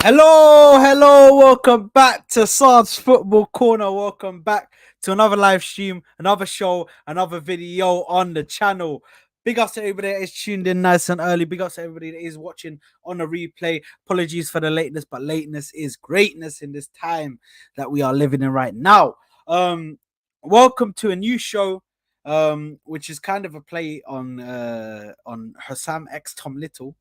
Welcome back to Saad's Football Corner. Welcome back to another live stream, another show, another video on the channel. Big ups to everybody that is tuned in nice and early. Big ups to everybody that is watching on a replay. Apologies for the lateness, but lateness is greatness in this time that we are living in right now. Welcome to a new show, which is kind of a play on Hussam X Tom Little.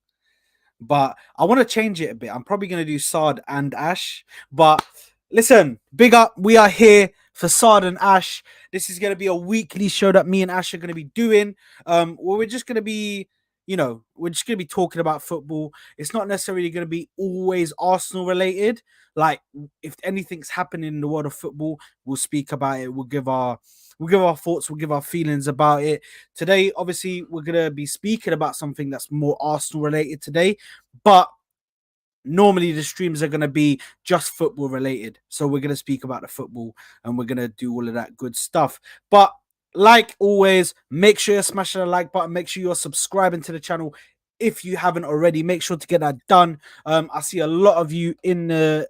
But I want to change it a bit. I'm probably going to do Saad and Ash. But listen, big up. We are here for Saad and Ash. This is going to be a weekly show that me and Ash are going to be doing. Where we're just going to be, we're just going to be talking about football. It's not necessarily going to be always Arsenal related. Like, if anything's happening in the world of football, we'll speak about it. We'll give our thoughts, we'll give our feelings about it. Today, obviously, we're going to be speaking about something that's more Arsenal related today, but normally the streams are going to be just football related. So we're going to speak about the football and we're going to do all of that good stuff. But like always, make sure you're smashing the like button. Make sure you're subscribing to the channel. If you haven't already, make sure to get that done. I see a lot of you in the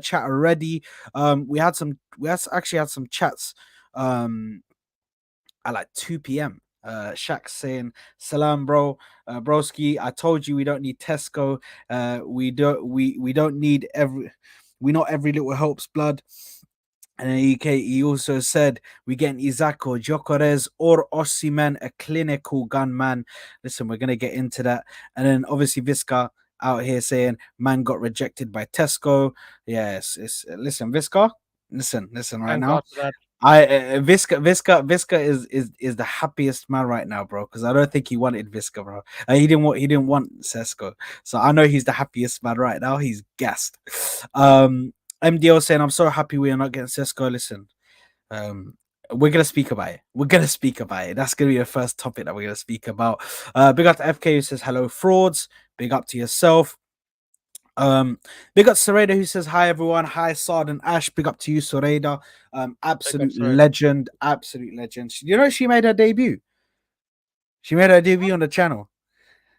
chat already. We actually had some chats at like 2 p.m. Shaq saying, "Salam, bro, broski. I told you we don't need Tesco. We don't need we not every little helps blood." And then he also said, "We getting Izako, Jokeres, or Osimhen, a clinical gunman." Listen, we're gonna get into that. And then obviously Visca out here saying, "Man got rejected by Tesco." Yes, listen, Visca. Listen right Thank now. God for that. Visca is the happiest man right now, bro. Because I don't think he wanted Visca, bro. He didn't want Sesko, so I know he's the happiest man right now. He's gassed. MDO saying, "I'm so happy we are not getting Sesko." Listen, we're gonna speak about it. That's gonna be the first topic that we're gonna speak about. Big up to FK who says hello, frauds. Big up to yourself. Big up Soreda who says hi everyone. Hi Saad and Ash. Big up to you, Soreda. Absolute legend. You know she made her debut. She made her debut on the channel.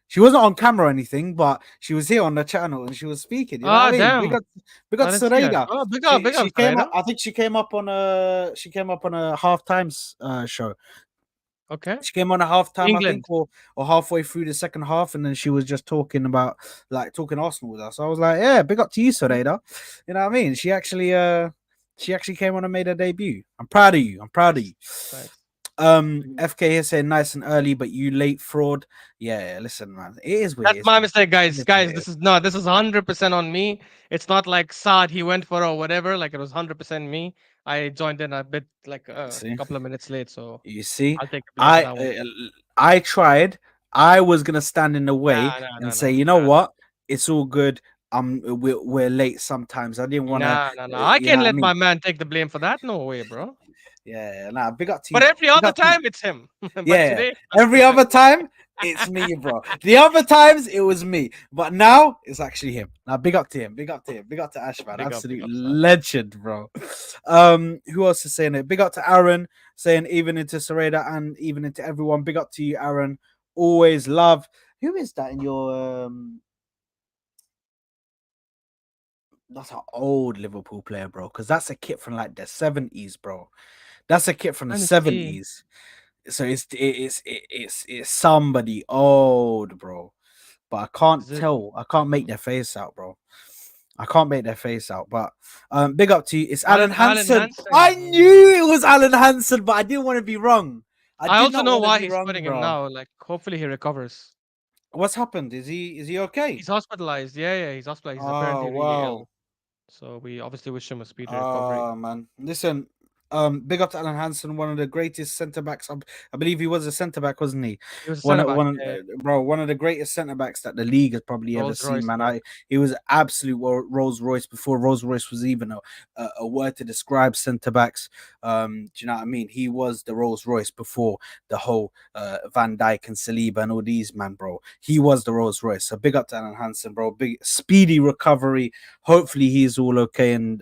She wasn't on camera or anything, but she was here on the channel and she was speaking. You know what I mean? Damn. Big up I didn't see that. Soreda. Oh, big up, She came up. Sareda. I think she came up on a half times show. Okay. She came on a half time, I England. think, or halfway through the second half, and then she was just talking about talking Arsenal with us. I was like, yeah, big up to you, Soreda. You know what I mean? She actually came on and made her debut. I'm proud of you. Nice. FK here saying nice and early, but you late fraud. Yeah, listen, man. It is weird. That's my mistake, guys. This is 100% on me. It's not like Saad, he went for or whatever. Like, it was 100% me. I joined in a bit like a couple of minutes late, so you see, I'll take the blame for that one. I tried. I was gonna stand in the way and say, you know nah. what? It's all good. We're late sometimes. I didn't want to. Nah. I can't let my man take the blame for that. No way, bro. Yeah, nah. Big up to you. But every other time, it's him. But Yeah, today, every other time it's me, bro. The other times it was me, but now it's actually him. Now, big up to him. Big up to Ash, man. Absolute legend, bro. Who else is saying it? Big up to Aaron, saying even into Sereda and even into everyone. Big up to you, Aaron. Always love. Who is that in your That's an old Liverpool player, bro. Because that's a kit from like the 70s, bro. That's a kit from the 70s. So it's somebody old, bro. But I can't tell. I can't make their face out, bro. But big up to you. It's Alan Hansen. I knew it was Alan Hansen, but I didn't want to be wrong. I also know why he's putting him now. Like, hopefully he recovers. What's happened? Is he okay? He's hospitalized. Yeah, he's hospitalized. He's apparently really ill. So we obviously wish him a speedy recovery. Oh man, listen. Big up to Alan Hansen, one of the greatest centre backs. I believe he was a centre back, wasn't he? He was a centre back, one of the greatest centre backs that the league has probably ever seen, man. He was absolute Rolls Royce before Rolls Royce was even a word to describe centre backs. Do you know what I mean? He was the Rolls Royce before the whole Van Dijk and Saliba and all these, man, bro. He was the Rolls Royce. So big up to Alan Hansen, bro. Big speedy recovery. Hopefully he's all okay, and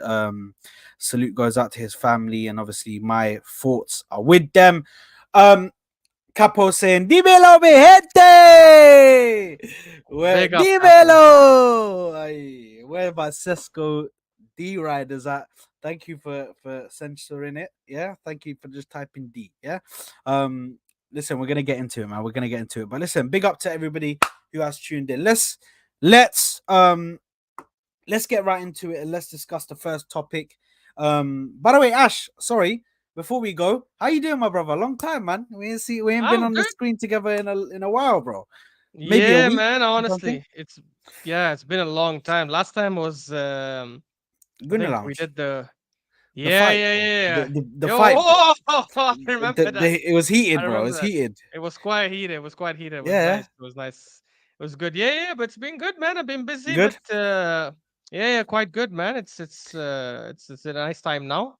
salute goes out to his family, and obviously my thoughts are with them. Capo saying, "Dímelo, mi gente! Dímelo!" where about Sesko D riders at? Thank you for censoring it. Yeah, thank you for just typing D. Yeah. Um, listen, we're gonna get into it, man. We're gonna get into it. But listen, big up to everybody who has tuned in. Let's let's get right into it and let's discuss the first topic. By the way, Ash, sorry, before we go, how you doing, my brother? Long time, man. We ain't been I'm on the good. screen together in a while, bro. Maybe a Yeah, week man. or something. Honestly, it's been a long time. Last time was I Gunner think we Lounge, did the the yeah fight, yeah bro. yeah yeah. The Yo, fight, bro. I remember that. It was heated, I bro. It remember was that. heated. It was quite heated. It was quite heated. It was Yeah, nice. It was nice. It was good. Yeah, yeah. But it's been good, man. I've been busy, but good. yeah, yeah, quite good, man. It's a nice time now.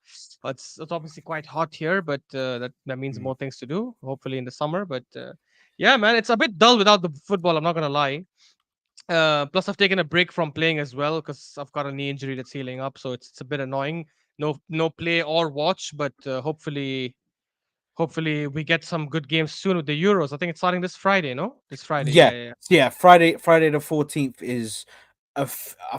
It's obviously quite hot here, but that means Mm. more things to do. Hopefully in the summer, but yeah, man, it's a bit dull without the football. I'm not gonna lie. Plus, I've taken a break from playing as well because I've got a knee injury that's healing up, so it's a bit annoying. No play or watch, but hopefully we get some good games soon with the Euros. I think it's starting this Friday, no? This Friday, yeah, Yeah, yeah, yeah. yeah. Friday the 14th is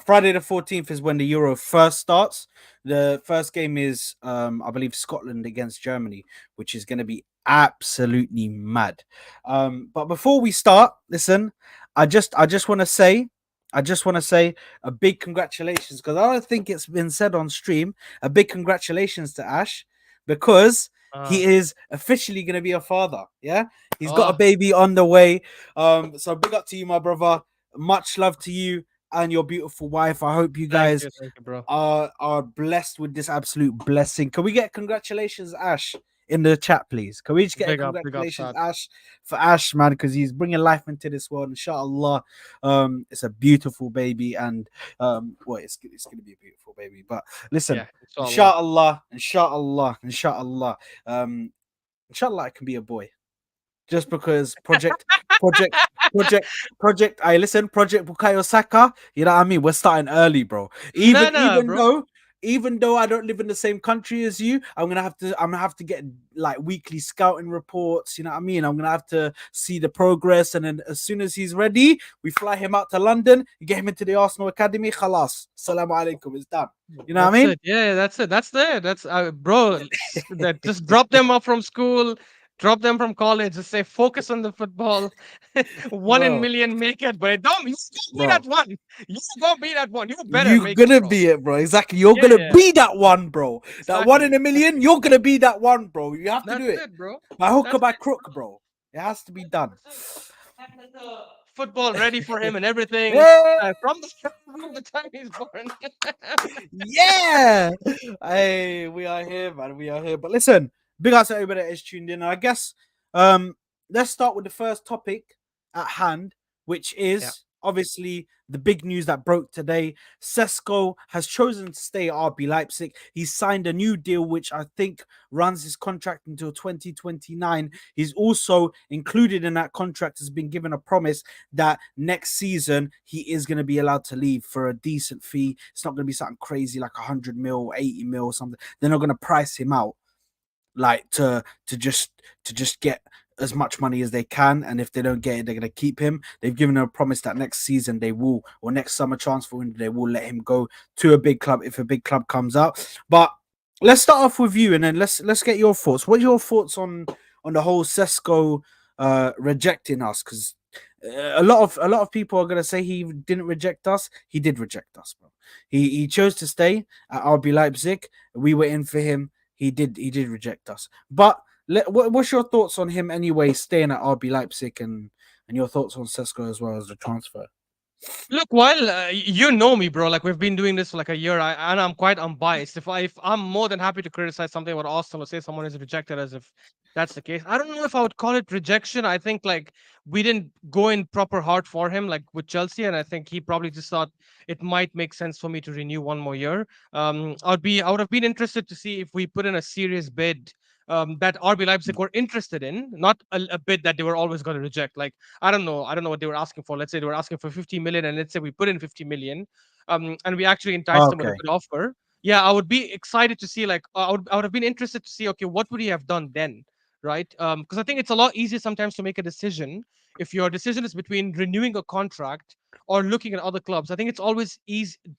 Friday the 14th is when the Euro first starts. The first game is I believe Scotland against Germany, which is going to be absolutely mad. But before we start, listen, I just want to say a big congratulations because I don't think it's been said on stream. A big congratulations to Ash because Uh, he is officially going to be a father. Yeah, he's got a oh, baby on the way. So big up to you, my brother. Much love to you and your beautiful wife. I hope you guys thank you, bro. are blessed with this absolute blessing. Can we get congratulations, Ash, in the chat, please? Can we just get a Big up, congratulations, Saad. Ash, for Ash, man, because he's bringing life into this world. Inshallah, it's a beautiful baby, and well, it's gonna be a beautiful baby. But listen, Yeah, inshallah. inshallah, inshallah, it can be a boy just because project, project, project. I listen, Project Bukayo Saka. You know what I mean? We're starting early, bro. Nah, Even nah, even bro. though even though I don't live in the same country as you, I'm gonna have to get like weekly scouting reports. You know what I mean? I'm gonna have to see the progress, and then as soon as he's ready, we fly him out to London. You get him into the Arsenal academy. Khalas, salaam alaikum. It's done. You know what I That's mean, it. Yeah, that's it. That's it. That's bro. That just drop them off from school, drop them from college. Just say focus on the football. One in bro? million make it, but don't you gonna be Bro, that one. You gonna be that one. You better you make it, gonna bro. be it, bro. Exactly. You're Yeah, gonna yeah, be that one, bro. That one in exactly, a million. exactly. You're gonna be that one, bro. You have to do That's it. it, bro. By hook or That's by it. crook, bro. It has to be done. That's it. And the football ready for him and everything Yeah, from the from the time he's born. yeah. Hey, we are here, man. We are here. But listen, big ups to everybody that is tuned in. I guess um let's start with the first topic at hand, which Yeah. is obviously the big news that broke today. Sesko has chosen to stay at RB Leipzig. He's signed a new deal, which I think runs his contract until 2029. He's also included in that contract, has been given a promise that next season he is going to be allowed to leave for a decent fee. It's not going to be something crazy like 100 mil, 80 mil or something. They're not going to price him out like to just get as much money as they can, and if they don't get it, they're going to keep him. They've given him a promise that next season they will, or next summer transfer window, they will let him go to a big club if a big club comes out. But let's start off with you, and then let's get your thoughts. What are your thoughts on the whole Sesko rejecting us? Because a lot of people are gonna say he didn't reject us. He did reject us, bro. He chose to stay at RB Leipzig. We were in for him. He did reject us. But what's your thoughts on him anyway, staying at RB Leipzig, and your thoughts on Sesko as well as the transfer? Look, while you know me, bro, like we've been doing this for like a year, and I'm quite unbiased. If I'm more than happy to criticize something about Arsenal or say someone is rejected, as if that's the case. I don't know if I would call it rejection. I think like we didn't go in proper hard for him, like with Chelsea, and I think he probably just thought it might make sense for me to renew one more year. I would have been interested to see if we put in a serious bid. That RB Leipzig were interested in, not a bid that they were always going to reject. Like I don't know what they were asking for. Let's say they were asking for 50 million, and let's say we put in 50 million, and we actually enticed them with a Okay. good offer. Yeah, I would be excited to see. Like, I would have been interested to see. Okay, what would he have done then? right? Because I think it's a lot easier sometimes to make a decision if your decision is between renewing a contract or looking at other clubs. I think it's always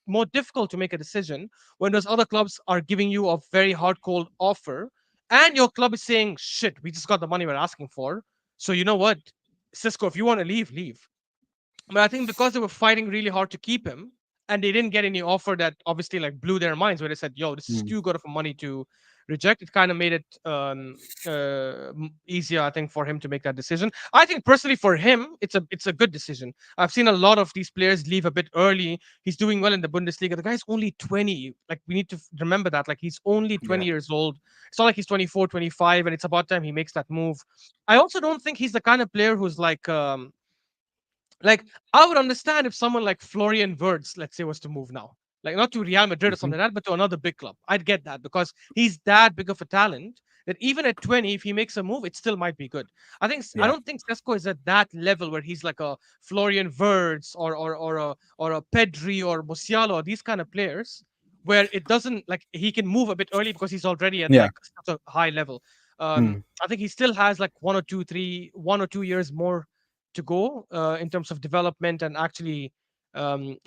more difficult to make a decision when those other clubs are giving you a very hard cold offer, and your club is saying, "Shit, we just got the money we're asking for. So you know what, Cisco, if you want to leave, leave." But I think because they were fighting really hard to keep him, and they didn't get any offer that obviously like blew their minds, where they said, "Yo, this is Mm. too good of money to reject." It kind of made it easier, I think, for him to make that decision. I think personally for him, it's a good decision. I've seen a lot of these players leave a bit early. He's doing well in the Bundesliga. The guy's only 20. Like we need to remember that. Like he's only 20 Yeah. years old. It's not like he's 24, 25, and it's about time he makes that move. I also don't think he's the kind of player who's like, I would understand if someone like Florian Wirtz, let's say, was to move now. Like, not to Real Madrid or Mhm. something like that, but to another big club. I'd get that because he's that big of a talent that even at 20, if he makes a move, it still might be good. I Yeah. don't think Sesko is at that level where he's like a Florian Wirtz or a Pedri or Musiala or these kind of players where it doesn't like he can move a bit early because he's already at Yeah. like such a high level. Mm. I think he still has like 1 or 2 years more to go in terms of development and actually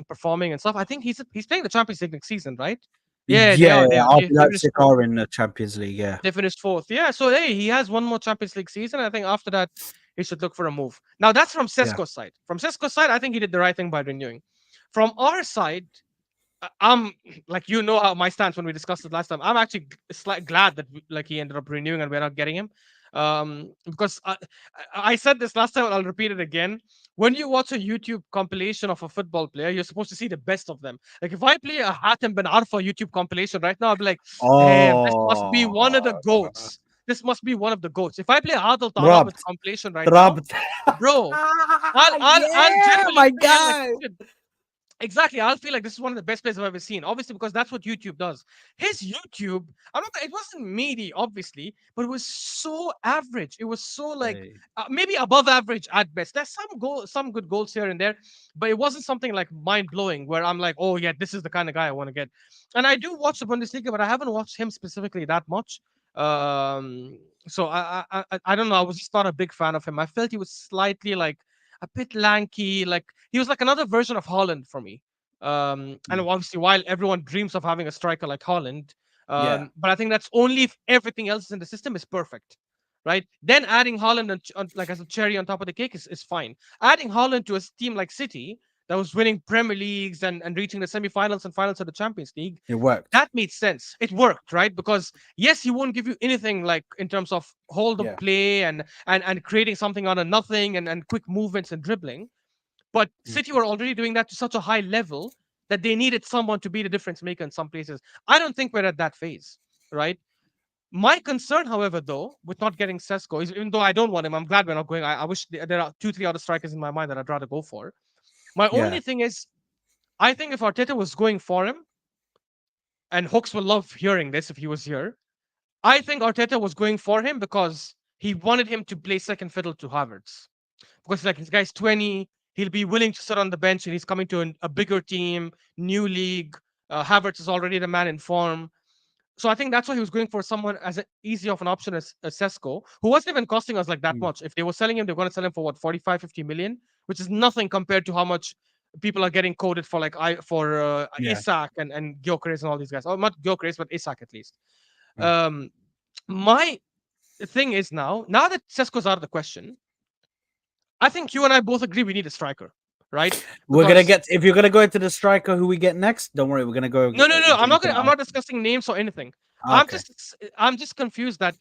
performing and stuff. I think he's playing the Champions League next season, right? Yeah, they Yeah, are. yeah, They RB finished Leipzig fourth. are in the Champions League. Yeah. They finished fourth. Yeah, so hey, he has one more Champions League season. I think after that, he should look for a move. Now that's from Yeah. Sesko's side. From Sesko's side, I think he did the right thing by renewing. From our side, I'm like how my stance when we discussed it last time. I'm actually glad that like he ended up renewing and we're not getting him, because I said this last time and I'll repeat it again. When you watch a YouTube compilation of a football player, you're supposed to see the best of them. Like if I play a Hatem Ben Arfa YouTube compilation right now, I'll be like, damn, this must be one of the Oh, goats. This must be one of the goats. If I play Adel rubbed, Tarab's compilation right now, rubbed. bro, I'll Yeah, genuinely my feel like guy. shit. Exactly. I'll feel like this is one of the best plays I've ever seen. Obviously, because that's what YouTube does. His YouTube, I'm not, it wasn't meaty, obviously, but it was so average. It was so like Hey. maybe above average at best. There's some good goals here and there, but it wasn't something like mind blowing where I'm like, oh yeah, this is the kind of guy I want to get. And I do watch the Bundesliga, but I haven't watched him specifically that much. So I don't know. I was just not a big fan of him. I felt he was slightly like a bit lanky, like he was like another version of Holland for me. And Mm. obviously, while everyone dreams of having a striker like Holland, Yeah. but I think that's only if everything else in the system is perfect, right? Then adding Holland like as a cherry on top of the cake is fine. Adding Holland to a team like City that was winning Premier Leagues and reaching the semi-finals and finals of the Champions League, It worked. that made sense. It worked, right? Because yes, he won't give you anything like in terms of hold of Yeah. play and creating something out of nothing and quick movements and dribbling. But Mm. City were already doing that to such a high level that they needed someone to be the difference maker in some places. I don't think we're at that phase, right? My concern, however, though, with not getting Sesko is even though I don't want him, I'm glad we're not going. I wish there are 2, 3 other strikers in my mind that I'd rather go for. My Yeah. only thing is, I think if Arteta was going for him, and Hooks will love hearing this if he was here, I think Arteta was going for him because he wanted him to play second fiddle to Havertz. Because like this guy's 20, he'll be willing to sit on the bench and he's coming to a bigger team, new league. Havertz is already the man in form. So I think that's why he was going for someone as easy of an option as Sesko, who wasn't even costing us like that Mm. much. If they were selling him, they're going to sell him for what, 45, 50 million, which is nothing compared to how much people are getting quoted for like Yeah. Isak and Gyökeres and all these guys. Or not Gyökeres, but Isak at least. Mm. Um, my thing is now that Sesko's out of the question, I think you and I both agree we need a striker, right? We're gonna Because get if you're gonna go into the striker who we get next. Don't worry, we're gonna go no, into I'm that. not discussing names or anything. Okay. I'm just confused that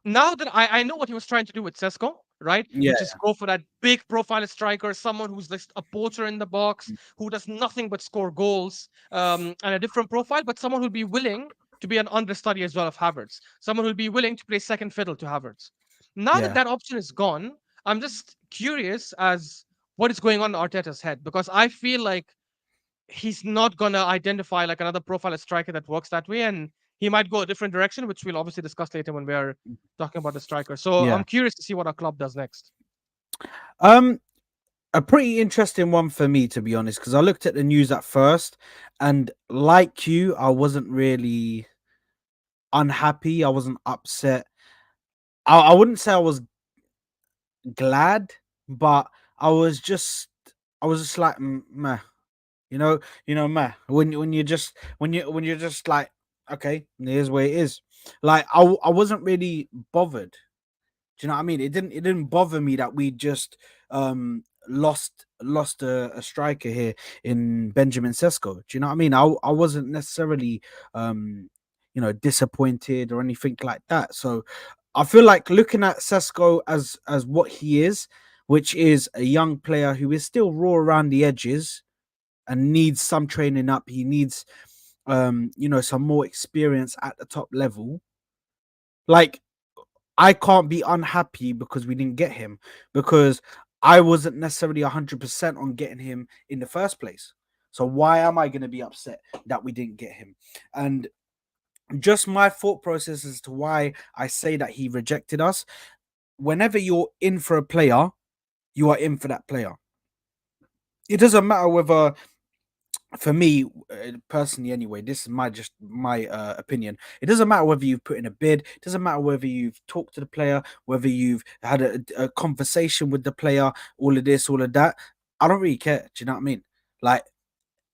now that I know what he was trying to do with Sesko, right? Yeah. Which is go for that big profile striker, someone who's just a poacher in the box, who does nothing but score goals, and a different profile, but someone who'll be willing to be an understudy as well of Havertz, someone who'll be willing to play second fiddle to Havertz. Now that Yeah. that option is gone, I'm just curious as what is going on in Arteta's head because I feel like he's not gonna identify like another profile striker that works that way, and he might go a different direction, which we'll obviously discuss later when we are talking about the striker. So I'm Yeah. curious to see what our club does next. Um, a pretty interesting one for me, to be honest, because I looked at the news at first, and like you, I wasn't really unhappy. I wasn't upset. I wouldn't say I was glad, but I was just I was just like meh. Meh. When you just when you're just like, okay, here's where it is. Like I wasn't really bothered. Do you know what I mean? It didn't bother me that we just lost a striker here in Benjamin Sesko. Do you know what I mean? I wasn't necessarily disappointed or anything like that. So I feel like looking at Sesko as what he is, which is a young player who is still raw around the edges and needs some training up. He needs some more experience at the top level. Like I can't be unhappy because we didn't get him, because I wasn't necessarily 100% on getting him in the first place. So why am I going to be upset that we didn't get him? And just my thought process as to why I say that he rejected us. Whenever you're in for a player, you are in for that player. It doesn't matter whether, for me personally anyway, this is my opinion. It doesn't matter whether you've put in a bid, it doesn't matter whether you've talked to the player, whether you've had a conversation with the player, all of this, all of that. I don't really care. Do you know what I mean? Like,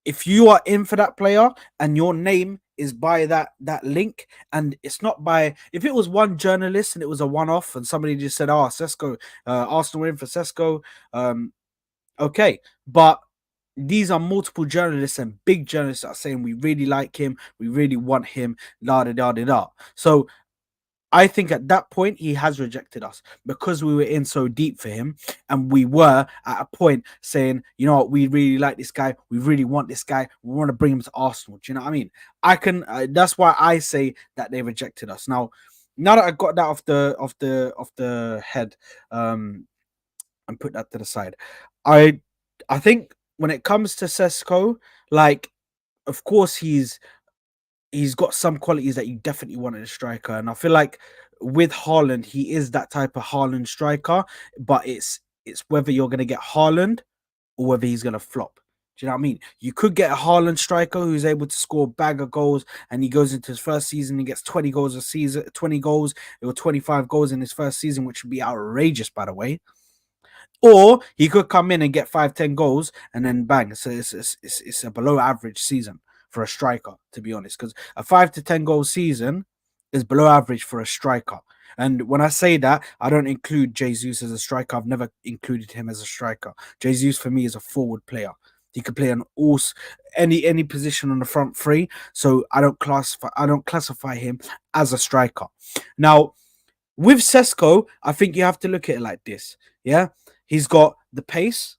if you are in for that player and your name is by that link, and it's not by, if it was one journalist and it was a one-off and somebody just said, oh, Sesko, Arsenal in for Sesko, okay, but these are multiple journalists and big journalists that are saying we really like him, we really want him, la da da da da. So I think at that point he has rejected us because we were in so deep for him, and we were at a point saying, you know what, we really like this guy, we really want this guy, we want to bring him to Arsenal. Do you know what I mean? I can. That's why I say that they rejected us. Now that I got that off the head, and put that to the side, I I think when it comes to Sesko, like, of course he's got some qualities that you definitely want in a striker, and I feel like with Haaland, he is that type of Haaland striker. But it's whether you're gonna get Haaland or whether he's gonna flop. Do you know what I mean? You could get a Haaland striker who's able to score a bag of goals, and he goes into his first season and gets 20 goals a season, 20 goals or 25 goals in his first season, which would be outrageous, by the way. Or he could come in and get 5, 10 goals and then bang. So it's a below average season for a striker, to be honest, because a 5 to 10 goal season is below average for a striker. And when I say that, I don't include Jesus as a striker. I've never included him as a striker. Jesus for me is a forward player. He could play on any position on the front three. So I don't classify him as a striker. Now, with Sesko, I think you have to look at it like this. Yeah, he's got the pace.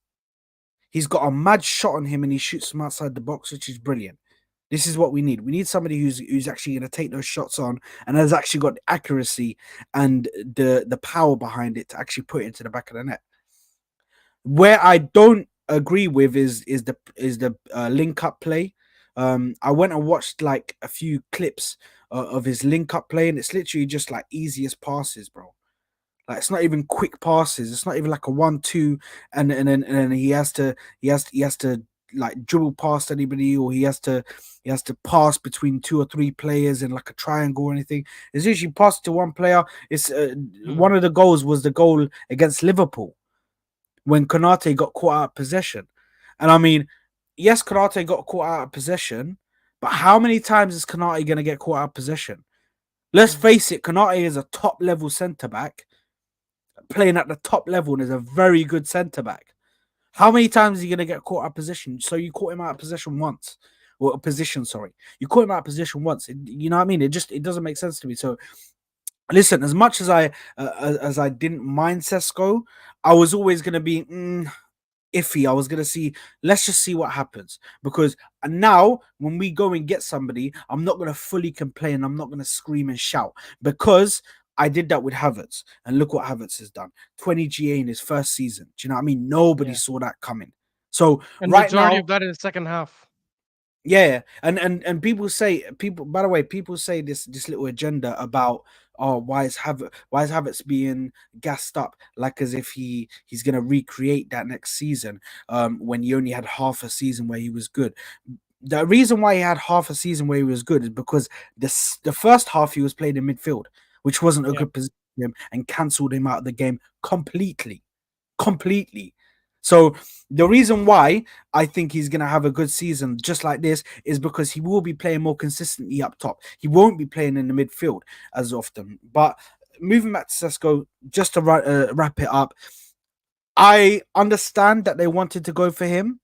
He's got a mad shot on him, and he shoots from outside the box, which is brilliant. This is what we need. We need somebody who's actually going to take those shots on and has actually got the accuracy and the power behind it to actually put it into the back of the net. Where I don't agree with is the link up play. I went and watched like a few clips of his link up play, and it's literally just like easiest passes, bro. Like, it's not even quick passes. It's not even like a 1-2, and then he has to like dribble past anybody, or he has to pass between 2 or 3 players in like a triangle or anything. It's usually passed to one player. It's Mm, one of the goals was the goal against Liverpool when Konate got caught out of possession. And I mean, yes, Konate got caught out of possession, but how many times is Konate going to get caught out of possession? Let's mm, face it, Konate is a top level centre back playing at the top level and is a very good centre back. How many times is he going to get caught out of position? So you caught him out of position once, or a position, sorry. You caught him out of position once. You know what I mean? It doesn't make sense to me. So listen, as much as I didn't mind Sesko, I was always going to be iffy. I was gonna see. Let's just see what happens, because now when we go and get somebody, I'm not gonna fully complain. I'm not gonna scream and shout, because I did that with Havertz, and look what Havertz has done. 20 GA in his first season. Do you know what I mean? Nobody yeah. saw that coming. So And right majority of now, that in the second half. yeah, and people. By the way, people say this little agenda about, oh, why is Havertz being gassed up like as if he's gonna recreate that next season, when he only had half a season where he was good. The reason why he had half a season where he was good is because the first half he was playing in midfield, which wasn't a Yeah. good position. him and cancelled him out of the game completely. Completely. So the reason why I think he's gonna have a good season just like this is because he will be playing more consistently up top. He won't be playing in the midfield as often. But moving back to Sesko, just to wrap it up, I understand that they wanted to go for him,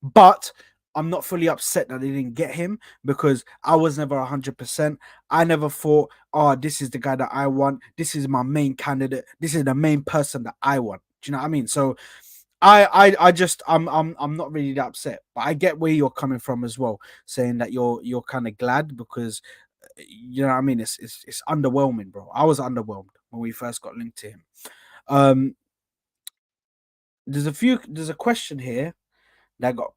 but I'm not fully upset that they didn't get him because I was never 100%. I never thought, oh, this is the guy that I want. This is my main candidate. This is the main person that I want. Do you know what I mean? So I'm not really that upset, but I get where you're coming from as well, saying that you're kind of glad because you know what I mean. It's underwhelming, bro. I was underwhelmed when we first got linked to him. Um, there's a question here that got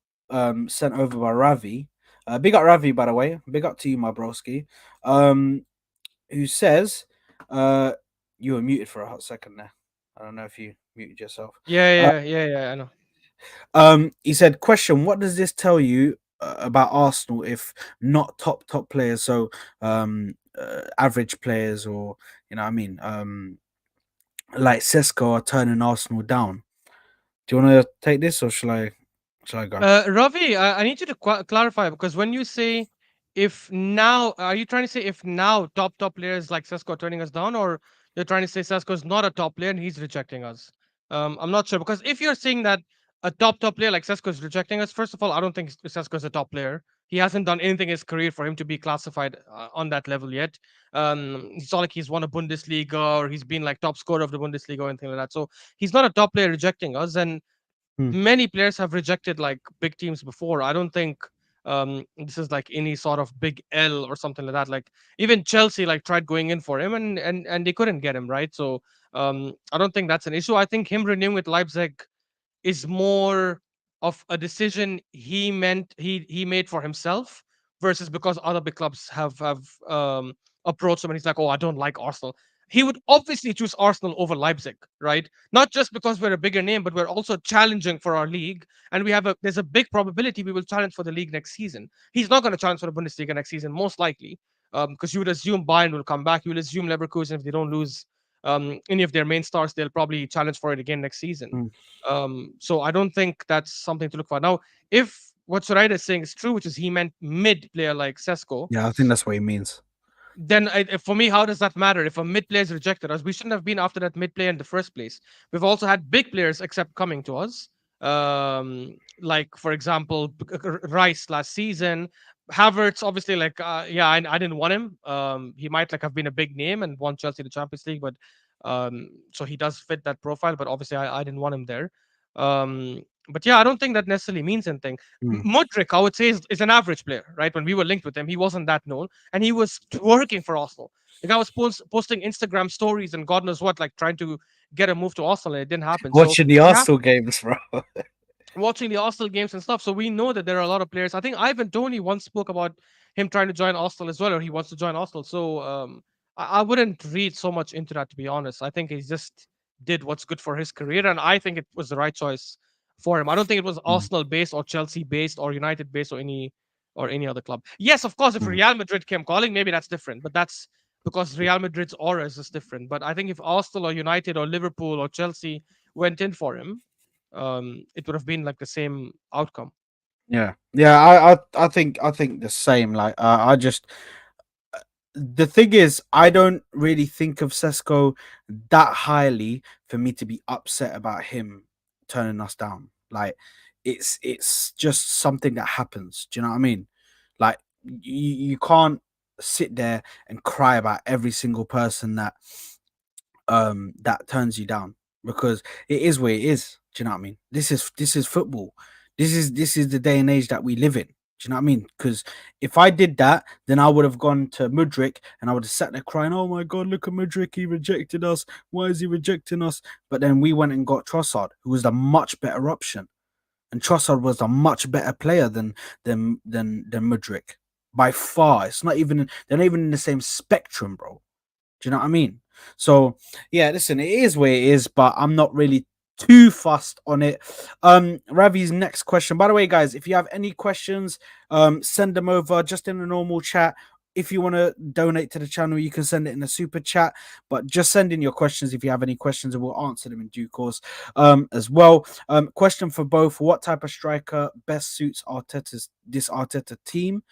sent over by Ravi. Big up Ravi, by the way. Big up to you, my broski. Um, who says, you were muted for a hot second there. I don't know if you muted yourself. Yeah, Uh, yeah, yeah, yeah. I know. he said, question: what does this tell you about Arsenal if not top players? So, average players, or you know, what I mean, like Sesko are turning Arsenal down. Do you want to take this, or shall I? Shall I go? Ravi, I need you to clarify because when you say if now, are you trying to say if now top players like Sesko are turning us down, or you're trying to say Sesko is not a top player and he's rejecting us? I'm not sure because if you're saying that a top player like Sesko is rejecting us, first of all, I don't think Sesko is a top player. He hasn't done anything in his career for him to be classified on that level yet. It's not like he's won a Bundesliga or he's been like top scorer of the Bundesliga or anything like that. So he's not a top player rejecting us, and Hmm. many players have rejected like big teams before. I don't think this is like any sort of big L or something like that. Like even Chelsea like tried going in for him and they couldn't get him, right? So I don't think that's an issue. I think him renewing with Leipzig is more of a decision he made for himself versus because other big clubs have approached him and he's like, oh, I don't like Arsenal. He would obviously choose Arsenal over Leipzig, right? Not just because we're a bigger name, but we're also challenging for our league, and there's a big probability we will challenge for the league next season. He's not going to challenge for the Bundesliga next season, most likely, because you would assume Bayern will come back. You will assume Leverkusen, if they don't lose any of their main stars, they'll probably challenge for it again next season. Hmm. So I don't think that's something to look for. Now, if what Soraya is saying is true, which is he meant mid player like Sesko, Yeah, I think that's what he means. then for me, how does that matter? If a mid player is rejected us, we shouldn't have been after that mid player in the first place. We've also had big players except coming to us, like for example, Rice last season. Havertz, obviously, like yeah, I didn't want him. He might like have been a big name and won Chelsea the Champions League, but so he does fit that profile. But obviously, I didn't want him there. But yeah, I don't think that necessarily means anything. Hmm. Mudryk, I would say, is an average player, right? When we were linked with him, he wasn't that known and he was working for Arsenal. The guy was posting Instagram stories and God knows what, like trying to get a move to Arsenal, and it didn't happen. So Watching the we have Arsenal games, bro. watching the Arsenal games and stuff. So we know that there are a lot of players. I think Ivan Toney once spoke about him trying to join Arsenal as well, or he wants to join Arsenal. So I wouldn't read so much into that, to be honest. I think he just did what's good for his career, and I think it was the right choice for him. I don't think it was Hmm. Arsenal based or Chelsea based or United based or any other club. Yes, of course, if Hmm. Real Madrid came calling, maybe that's different. But that's because Real Madrid's aura is just different. But I think if Arsenal or United or Liverpool or Chelsea went in for him, it would have been like the same outcome. Yeah, I think the same. Like, I just the thing is, I don't really think of Sesko that highly for me to be upset about him turning us down. Like, it's just something that happens. Do you know what I mean? Like, you can't sit there and cry about every single person that turns you down because it is where it is. Do you know what I mean? This is football. This is the day and age that we live in. Do you know what I mean? Because if I did that, then I would have gone to Mudrik and I would have sat there crying, "Oh my god, look at Mudrik! He rejected us. Why is he rejecting us?" But then we went and got Trossard, who was the much better option, and Trossard was a much better player than Mudrik by far. It's not even they're not even in the same spectrum, bro. Do you know what I mean? So yeah, listen, it is where it is, but I'm not really too fussed on it. Ravi's next question. By the way, guys, if you have any questions, send them over just in a normal chat. if you want to donate to the channel, you can send it in a super chat. But just send in your questions if you have any questions, and we'll answer them in due course as well. Question for both: what type of striker best suits Arteta team?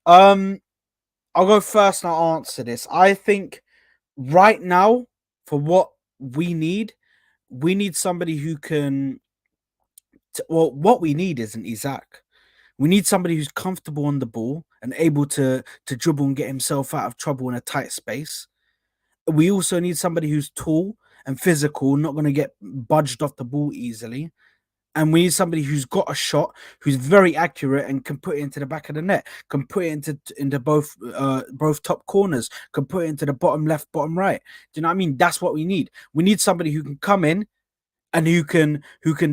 Um, I'll go first and I'll answer this. I think right now, for what we need somebody who can. Well, what we need isn't Isaac. We need somebody who's comfortable on the ball and able to dribble and get himself out of trouble in a tight space. We also need somebody who's tall and physical, not going to get budged off the ball easily. And we need somebody who's got a shot, who's very accurate and can put it into the back of the net, can put it into both top corners, can put it into the bottom left, bottom right. Do you know what I mean? That's what we need. We need somebody who can come in and who can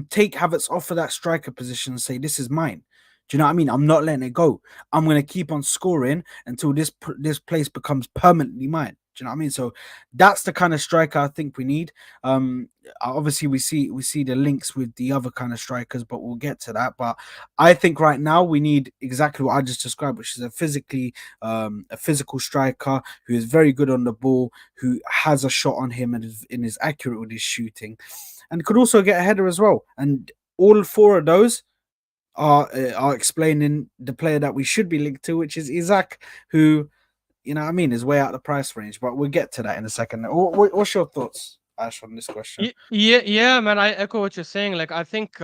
take Havertz off of that striker position and say, "This is mine." Do you know what I mean? I'm not letting it go. I'm gonna keep on scoring until this place becomes permanently mine. Do you know what I mean? So that's the kind of striker I think we need. Obviously we see the links with the other kind of strikers, but we'll get to that. But I think right now we need exactly what I just described, which is a physical striker who is very good on the ball, who has a shot on him and is accurate with his shooting, and could also get a header as well. And all four of those are explaining the player that we should be linked to, which is Isaac, who what I mean is way out the price range. But we'll get to that in a second. What's your thoughts, Ash, on this question? Yeah, man. I echo what you're saying. Like, I think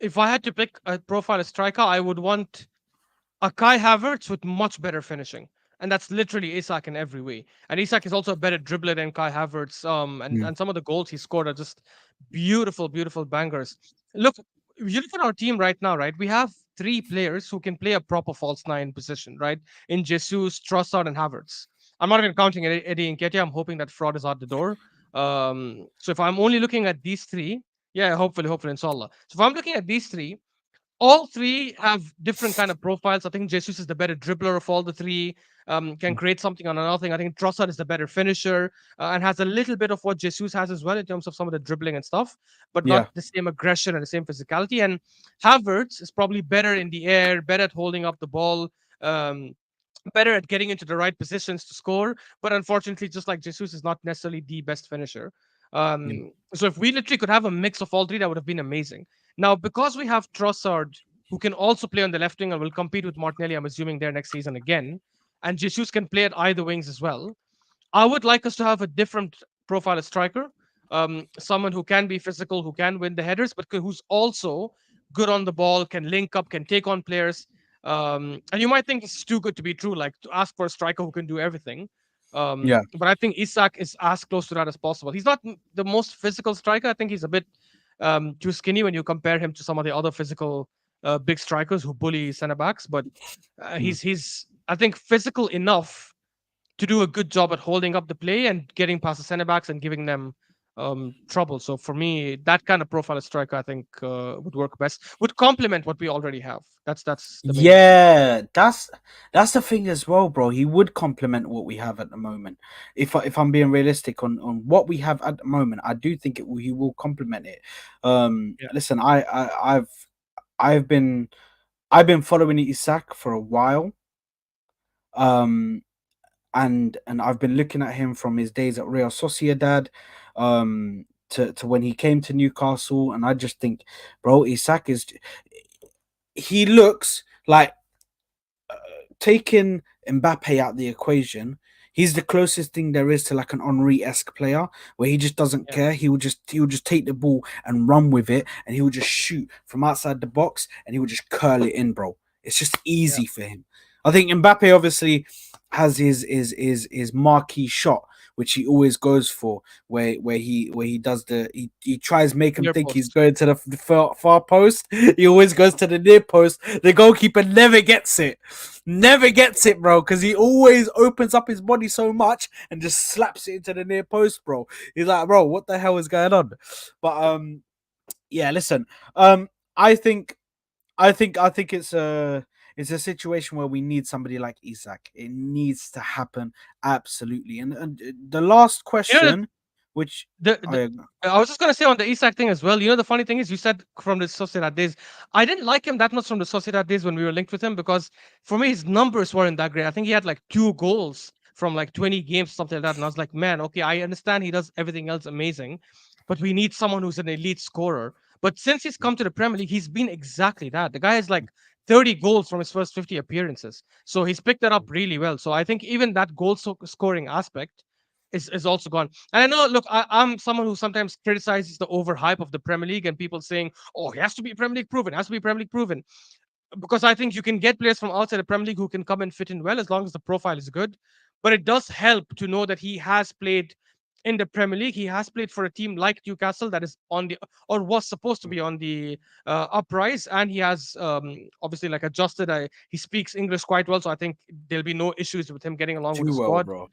if I had to pick a profile striker, I would want a Kai Havertz with much better finishing. And that's literally Isak in every way. And Isak is also a better dribbler than Kai Havertz. Mm. And some of the goals he scored are just beautiful, beautiful bangers. Look, you look at our team right now, right? We have three players who can play a proper false nine position, right? In Jesus, Trossard, and Havertz. I'm not even counting Eddie Nketiah. I'm hoping that fraud is out the door. So if I'm only looking at these three, yeah, hopefully, inshallah. So if I'm looking at these three, all three have different kind of profiles. I think Jesus is the better dribbler of all the three. Can create something on another thing. I think Trossard is the better finisher and has a little bit of what Jesus has as well in terms of some of the dribbling and stuff, but not Yeah, the same aggression and the same physicality. And Havertz is probably better in the air, better at holding up the ball. Um, Better at getting into the right positions to score, but unfortunately, just like Jesus is not necessarily the best finisher. yeah, So if we literally could have a mix of all three, that would have been amazing. Now, because we have Trossard, who can also play on the left wing and will compete with Martinelli, I'm assuming there next season again, and Jesus can play at either wings as well. I would like us to have a different profile striker, someone who can be physical, who can win the headers, but who's also good on the ball, can link up, can take on players. And you might think this is too good to be true, like to ask for a striker who can do everything. yeah. But I think Isak is as close to that as possible. He's not the most physical striker. I think he's a bit too skinny when you compare him to some of the other physical big strikers who bully centre backs. But Mm. he's I think physical enough to do a good job at holding up the play and getting past the centre backs and giving them trouble. So for me, that kind of profile of striker, I think, would work best. Would complement what we already have. That's the main thing. Yeah, that's the thing as well, bro. He would complement what we have at the moment. If I'm being realistic on what we have at the moment, I do think he will complement it. Yeah, Listen, I've been I've been following Isak for a while. Um, and I've been looking at him from his days at Real Sociedad, to when he came to Newcastle, and I just think, bro, Isak is he looks like taking Mbappe out the equation, he's the closest thing there is to like an Henri-esque player where he just doesn't yeah, care. He will just take the ball and run with it, and he will just shoot from outside the box, and he will just curl it in, bro. It's just yeah. easy for him. I think Mbappe obviously has his marquee shot, which he always goes for, where he does he tries make him Near think he's post. going to the far post. He always goes to the near post. The goalkeeper never gets it. Never gets it, bro, because he always opens up his body so much and just slaps it into the near post, bro. He's like, bro, what the hell is going on? But yeah, listen, um, I think, I think it's a situation where we need somebody like Isak. It needs to happen absolutely. And the last You know, question which the I I was just gonna say on the Isak thing as well. You know, the funny thing is, you said from the Sociedad days. I didn't like him that much from the Sociedad days when we were linked with him, because for me his numbers weren't that great. I think he had like 2 goals from like 20 games, something like that. And I was like, man, okay, I understand he does everything else amazing, but we need someone who's an elite scorer. But since he's come to the Premier League, he's been exactly that. The guy has like 30 goals from his first 50 appearances. So he's picked that up really well. So I think even that scoring aspect is also gone. And I know, look, I'm someone who sometimes criticizes the overhype of the Premier League and people saying, "Oh, he has to be Premier League proven, has to be Premier League proven." Because I think you can get players from outside the Premier League who can come and fit in well as long as the profile is good. But it does help to know that he has played in the Premier League. He has played for a team like Newcastle that is on the, or was supposed to be on the uprise, and he has obviously like adjusted. He speaks English quite well, so I think there'll be no issues with him getting along with the too well, squad bro.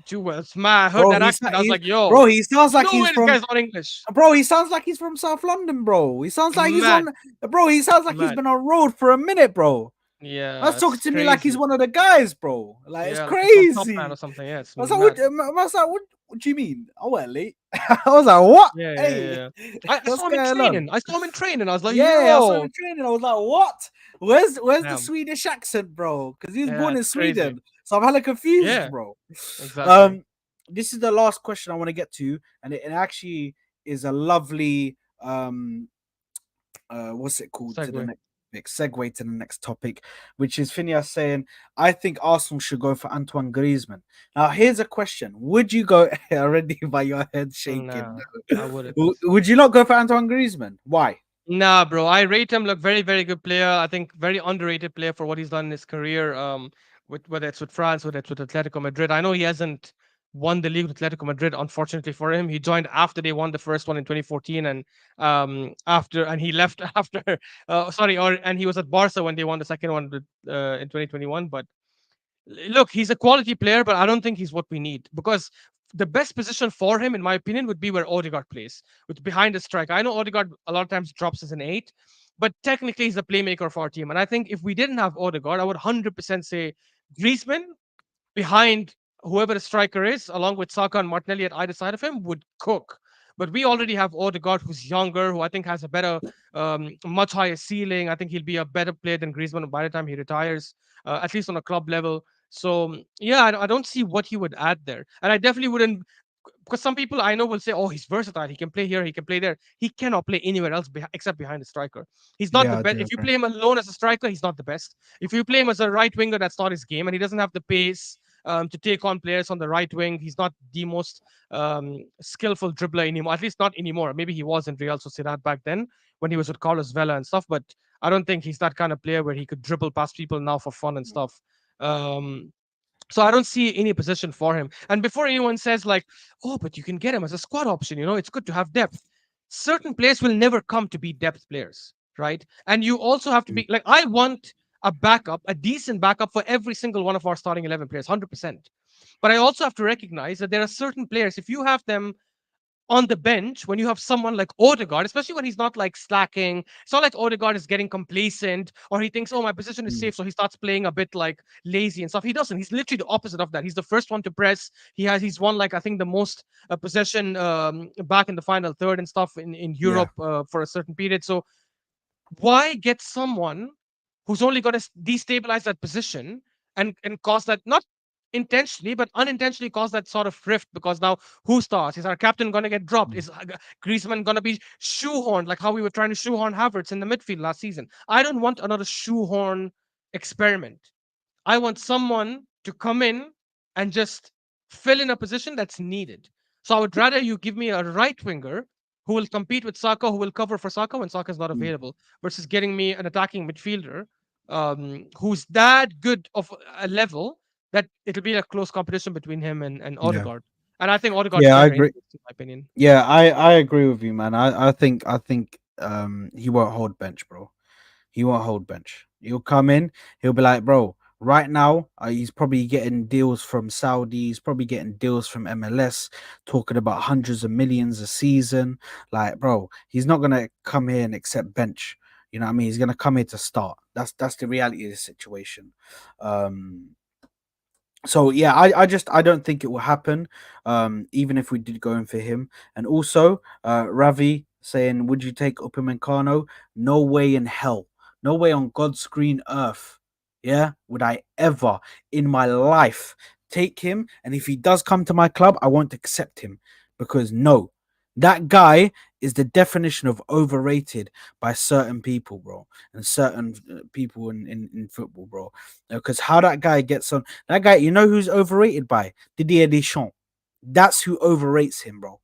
too well. Man, I heard Bro, that accent. I was like, bro. yo, He sounds there's like no he's way this from. guy's not English. Bro, he sounds like he's from South London, bro. He sounds like he's Mad, on. Bro, he sounds like he's mad. been on road for a minute, bro. Yeah, That's talking it's to me like he's crazy. one of the guys, bro. Like it's Yeah, like he's from Top Man or crazy. something. Yeah, it's I was like, what? mad. I was like, what do you mean? I went late. I was like, what? Yeah, yeah, yeah, Hey, yeah. I what's saw him in going on? training. I saw him in training. I was like, Yeah, I saw him yo, in training. I was like, what? Where's the damn. Swedish accent, bro? Because he was Yeah, born in it's crazy. Sweden, so I'm hella confused, Yeah, bro. exactly. Um, this is the last question I want to get to, and it actually is a lovely what's it called to the Segue. next segue to the next topic, which is Phineas saying, I think Arsenal should go for Antoine Griezmann. Now, here's a question: would you go already by your head shaking? Nah, I No. wouldn't. Would you not go for Antoine Griezmann? Why? Nah, bro. I rate him. Look, very, very good player. I think very underrated player for what he's done in his career. With whether it's with France, whether it's with Atletico Madrid. I know he hasn't won the league with Atletico Madrid. Unfortunately for him, he joined after they won the first one in 2014, and after and he left after. Sorry, or and he was at Barca when they won the second one in 2021. But look, he's a quality player, but I don't think he's what we need, because the best position for him, in my opinion, would be where Odegaard plays, with behind the striker. I know Odegaard a lot of times drops as an eight, but technically he's the playmaker of our team. And I think if we didn't have Odegaard, I would 100% say Griezmann behind whoever the striker is, along with Saka and Martinelli at either side of him, would cook. But we already have Odegaard, who's younger, who I think has a better, much higher ceiling. I think he'll be a better player than Griezmann by the time he retires, at least on a club level. So yeah, I don't see what he would add there, and I definitely wouldn't, because some people I know will say, "Oh, he's versatile. He can play here. He can play there. He cannot play anywhere else except behind the striker. He's not the Yeah, I best. do If you agree. play him alone as a striker, he's not the best. If you play him as a right winger, that's not his game, and he doesn't have the pace to take on players on the right wing. He's not the most skillful dribbler anymore. At least not anymore. Maybe he was in Real Sociedad back then when he was with Carlos Vela and stuff. But I don't think he's that kind of player where he could dribble past people now for fun and stuff. Um, so I don't see any position for him. And before anyone says like, "Oh, but you can get him as a squad option," it's good to have depth. Certain players will never come to be depth players, right? And you also have to be like, I want a backup, a decent backup for every single one of our starting 11 players, 100%. But I also have to recognize that there are certain players, if you have them on the bench, when you have someone like Odegaard, especially when he's not like slacking, it's not like Odegaard is getting complacent or he thinks, oh, my position is Mm, safe, so he starts playing a bit like lazy and stuff. He doesn't. He's literally the opposite of that. He's the first one to press. He's won like I think the most possession back in the final third and stuff in yeah, Europe for a certain period. So why get someone who's only going to destabilize that position and cause that, not intentionally but unintentionally, cause that sort of rift? Because now who starts? Is our captain going to get dropped? mm, Is Griezmann going to be shoehorned like how we were trying to shoehorn Havertz in the midfield last season? I don't want another shoehorn experiment. I want someone to come in and just fill in a position that's needed. So I would rather you give me a right winger who will compete with Saka, who will cover for Saka when Saka is not mm, available, versus getting me an attacking midfielder who's that good of a level that it'll be a close competition between him and yeah, Odegaard. And I think Odegaard's yeah. I better, agree. anyways, in my opinion. Yeah, I agree with you, man. I think he won't hold bench, bro. He won't hold bench. He'll come in. He'll be like, bro. Right now, he's probably getting deals from Saudi. He's probably getting deals from MLS, talking about hundreds of millions a season. Like, bro, he's not gonna come here and accept bench. You know what I mean? He's gonna come here to start. That's the reality of the situation. Um, So yeah, I don't think it will happen. Even if we did go in for him, and also Ravi saying, "Would you take Upamecano?" No way in hell, no way on God's green earth. Yeah, would I ever in my life take him? And if he does come to my club, I won't accept him because no, that guy is the definition of overrated by certain people, bro, and certain people in football, bro. Because how that guy gets on that guy, you know who's overrated by? Didier Deschamps. That's who overrates him, bro.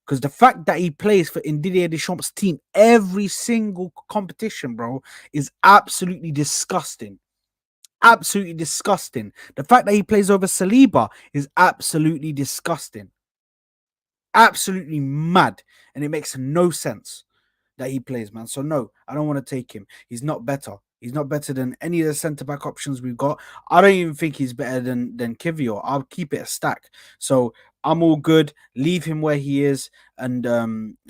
Because the fact that he plays for in Didier Deschamps' team every single competition, bro, is absolutely disgusting. Absolutely disgusting. The fact that he plays over Saliba is absolutely disgusting. Absolutely mad. And it makes no sense that he plays, man. So no, I don't want to take him. He's not better. He's not better than any of the centre back options we've got. I don't even think he's better than Kivior. I'll keep it a stack. So I'm all good. Leave him where he is, and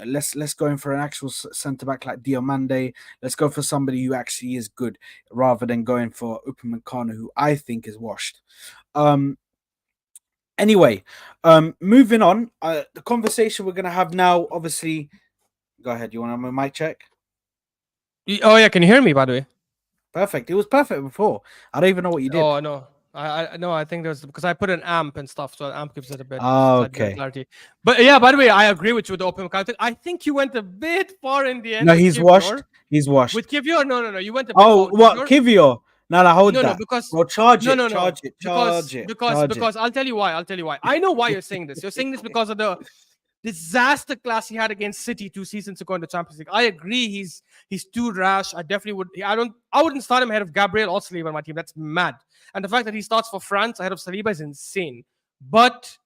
let's go in for an actual centre back like Diomande. Let's go for somebody who actually is good, rather than going for Upamecano, who I think is washed. Um, anyway, moving on. The conversation we're gonna have now, obviously. Go ahead. You want a mic check? Oh yeah, can you hear me by the way? Perfect. It was perfect before. I don't even know what you did. Oh no. I no, I think there's because I put an amp and stuff, so an amp gives it a bit slightly better Okay. clarity. But yeah, by the way, I agree with you with the open account. I think you went a bit far in the end No, with he's washed. Kivior. He's With washed. Kivior, no, you went a bit far Oh, with what? Kivior. Kivio. No, no, hold No, that. because Bro, charge no, it. no, Charge no, it. Charge it. Charge it. because I'll tell you why. I'll tell you why. I know why you're saying this. You're saying this because of the disaster class he had against City 2 seasons ago in the Champions League. I agree. He's too rash. I definitely would. I wouldn't start him ahead of Gabriel or Saliba on my team. That's mad. And the fact that he starts for France ahead of Saliba is insane. But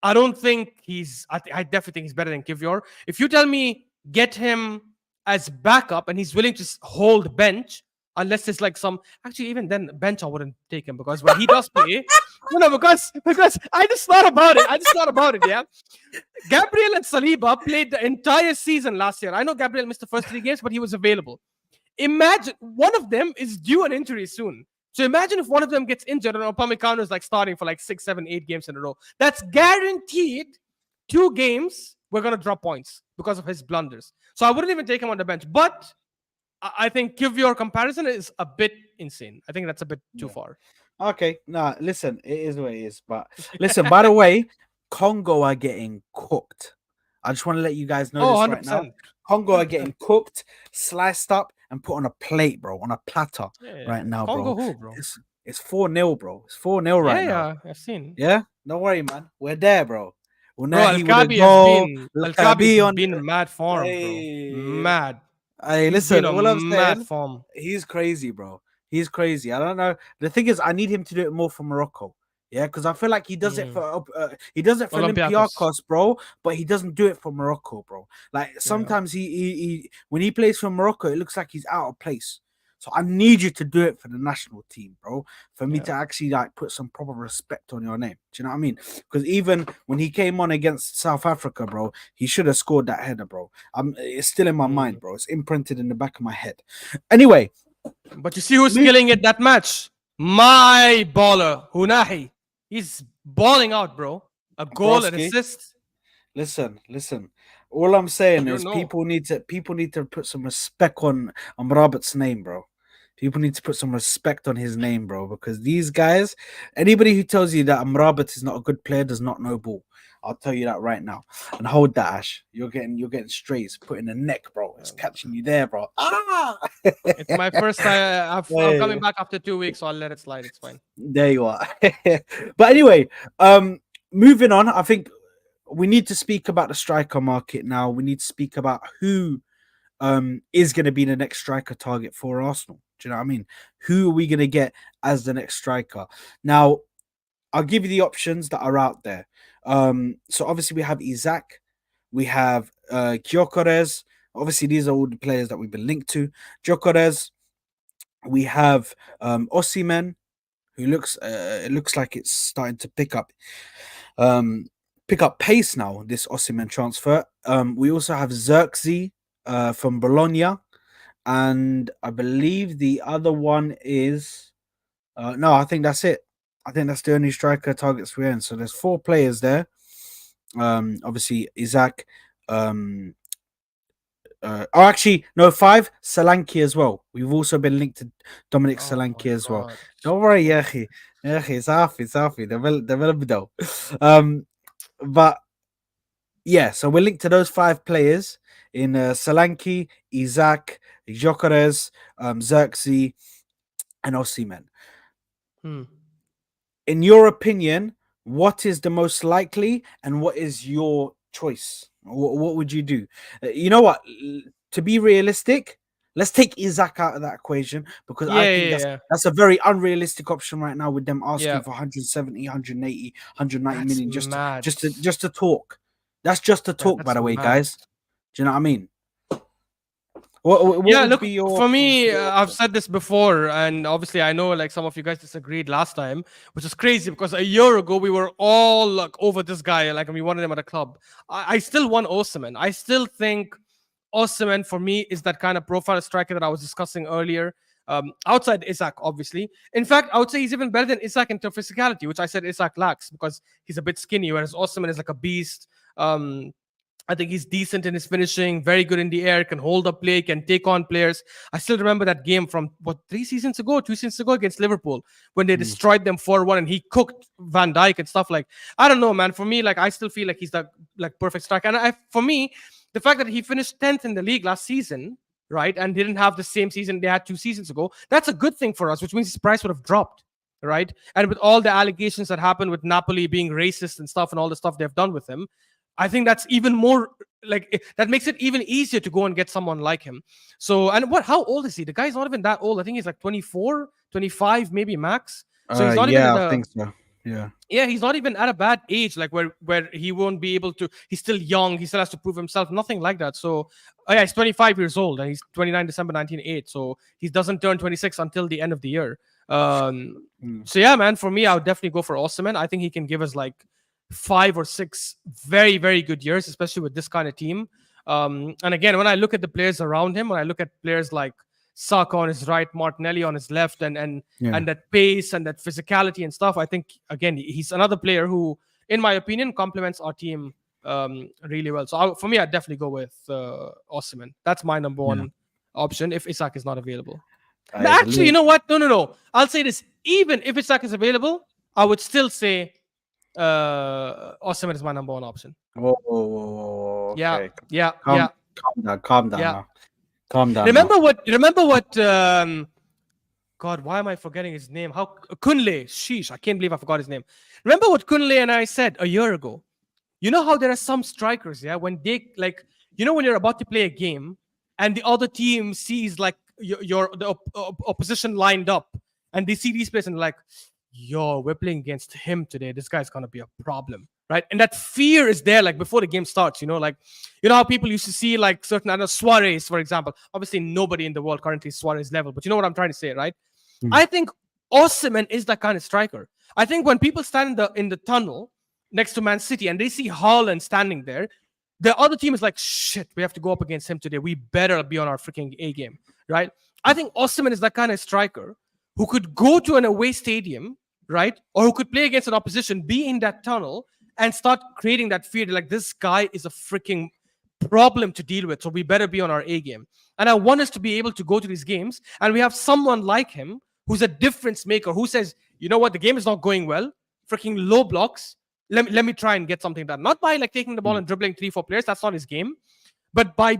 I don't think he's. I definitely think he's better than Kivior. If you tell me get him as backup and he's willing to hold bench, unless it's like some. Actually, even then, bench I wouldn't take him because when he does play, no, because I just thought about it. I just thought about it. Yeah, Gabriel and Saliba played the entire season last year. I know Gabriel missed the first 3 games, but he was available. Imagine one of them is due an injury soon. So imagine if one of them gets injured and Upamecano is like starting for like 6, 7, 8 games in a row. That's guaranteed 2 games we're gonna drop points because of his blunders. So I wouldn't even take him on the bench. But I think give your comparison is a bit insane. I think that's a bit too Yeah. far. Okay. Nah, listen, it is what it is. But listen, by the way, Congo are getting cooked. I just want to let you guys know Oh, this right now. 100%. Congo are 100%. getting cooked, sliced up, and put on a plate, bro, on a platter Yeah, yeah. right now, Congo bro. who, bro? It's 4-0, bro. It's 4-0 Yeah, right now. yeah. I've seen. Yeah? Don't worry, man. We're there, bro. Bro, Unahi with a goal. El Kabi's Lakabi on. been in mad form, bro. Hey. Mad. Hey, He's been listen, a all I'm mad saying, form. he's crazy, bro. He's crazy. I don't know. The thing is, I need him to do it more for Morocco. Yeah, because I feel like he does it Mm. for Olympiacos. Olympiacos, bro, but he doesn't do it for Morocco, bro. Like Yeah, sometimes he when he plays for Morocco, it looks like he's out of place. So I need you to do it for the national team, bro, for me yeah. to actually like put some proper respect on your name. Do you know what I mean? Because even when he came on against South Africa, bro, he should have scored that header, bro. It's still in my Mm. mind, bro. It's imprinted in the back of my head. Anyway, But you see who's move killing it that match? My baller, Hunahi. He's balling out, bro. A goal, an Broski. assist. Listen. All I'm saying You is know. people need to put some respect on Robert's name, bro. People need to put some respect on his name, bro, because these guys, anybody who tells you that Amrabat is not a good player does not know ball. I'll tell you that right now. And hold that, Ash. You're getting strays put in the neck, bro. It's catching you there, bro. Ah! It's my first time. I'm coming Hey, back after 2 weeks, so I'll let it slide. It's fine. there you are. But anyway, moving on, I think we need to speak about the striker market now. We need to speak about who is going to be the next striker target for Arsenal. Do you know what I mean? Who are we going to get as the next striker? Now, I'll give you the options that are out there. So obviously we have Isaac, we have Gyökeres. Obviously, these are all the players that we've been linked to. Gyökeres. We have Osimhen, who looks it looks like it's starting to um, pick up pace now. This Osimhen transfer. We also have Xerxes from Bologna, and I believe the other one is no, I think that's it. I think that's the only striker targets we own. So there's four players there. Obviously Isaac. Um, actually, no, five. Solanke as well. We've also been linked to Dominic Oh my Solanke as well. god. Don't worry, Oof. Yahi. Yahi, it's happy, it's happy. Develop though. Um, but yeah, so we're linked to those five players in Solanke, Isaac, Jokeres, Xerxes, and Osimhen. Hmm. In your opinion, what is the most likely and what is your choice? What would you do? You know what? To be realistic, let's take Isaac out of that equation because I Yeah, think yeah, that's yeah. that's a very unrealistic option right now with them Yeah. asking for 170, 180, 190 That's million mad. just to talk. That's just to talk, by That's the way, mad. guys. Do you know what I mean? What Yeah, would look, be your for me, your I've said this before, and obviously, I know like some of you guys disagreed last time, which is crazy because a year ago we were all like over this guy, like, and we wanted him at a club. I still want Osimhen. I still think Osimhen for me is that kind of profile striker that I was discussing earlier. Outside Isak, obviously. In fact, I would say he's even better than Isak in terms of physicality, which I said Isak lacks because he's a bit skinny, whereas Osimhen is like a beast. Um, I think he's decent in his finishing, very good in the air, can hold up play, can take on players. I still remember that game from what 3 seasons ago, 2 seasons ago against Liverpool when they Mm, destroyed them 4-1 and he cooked Van Dijk and stuff like. I don't know, man. For me, like I still feel like he's the like perfect striker. And for me, the fact that he finished 10th in the league last season, right, and didn't have the same season they had 2 seasons ago, that's a good thing for us, which means his price would have dropped. Right. And with all the allegations that happened with Napoli being racist and stuff and all the stuff they've done with him, I think that's even more like that makes it even easier to go and get someone like him. So, and what, how old is he? The guy's not even that old. I think he's like 24, 25, maybe max. So he's not even yeah, in I a, think so. Yeah. yeah, he's not even at a bad age, like where he won't be able to. He's still young. He still has to prove himself. Nothing like that. So, yeah, he's 25 years old and he's 29 December 1908. So he doesn't turn 26 until the end of the year. Um, Mm, so yeah, man, for me, I would definitely go for Osimhen. I think he can give us like 5 or 6 very very good years, especially with this kind of team. And again, when I look at the players around him, when I look at players like Saka on his right, Martinelli on his left, yeah. and that pace and that physicality and stuff. I think again he's another player who, in my opinion, complements our team really well. So for me, I'd definitely go with Osimhen. That's my number Yeah. one option if Isak is not available. I But actually, you believe. know what? No, no, no. I'll say this: even if Isak is available, I would still say Osimhen is my number one option. Whoa, whoa, whoa, whoa, Yeah, okay. yeah, Calm, yeah, calm down yeah. now. Calm down now. Remember what God, why am I forgetting his name? How Kunle? Sheesh, I can't believe I forgot his name. Remember what Kunle and I said a year ago? You know how there are some strikers, yeah, when they like, when you're about to play a game and the other team sees like the opposition lined up and they see these players and like, yo, we're playing against him today. This guy's gonna be a problem, right? And that fear is there, like before the game starts. Like how people used to see like certain, I don't know, Suarez, for example. Obviously, nobody in the world currently is Suarez level, but you know what I'm trying to say, right? Mm, I think Osimhen is that kind of striker. I think when people stand in the tunnel next to Man City and they see Haaland standing there, the other team is like, shit, we have to go up against him today. We better be on our freaking A game, right? I think Osimhen is that kind of striker who could go to an away stadium, right? Or who could play against an opposition, be in that tunnel and start creating that fear. Like, this guy is a freaking problem to deal with. So we better be on our A game. And I want us to be able to go to these games and we have someone like him who's a difference maker, who says, you know what, the game is not going well, freaking low blocks. Let me try and get something done. Not by like taking the ball mm. and dribbling 3 4 players. That's not his game. But by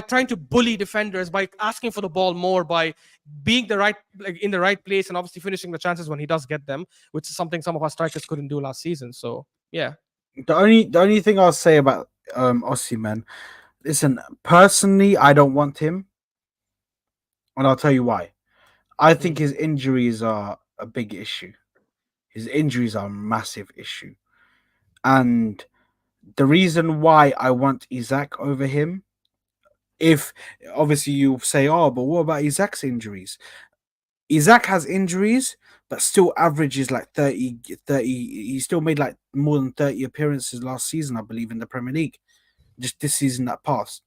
trying to bully defenders, by asking for the ball more, by being the right like in the right place, and obviously finishing the chances when he does get them, which is something some of our strikers couldn't do last season. So yeah. The only thing I'll say about Osimhen, listen, personally, I don't want him, and I'll tell you why. I Mm, think his injuries are a big issue. His injuries are a massive issue, and the reason why I want Isaac over him, if obviously you say, oh, but what about Isaac's injuries? Isaac has injuries, but still averages like 30. He still made like more than 30 appearances last season, I believe, in the Premier League. Just this season that passed.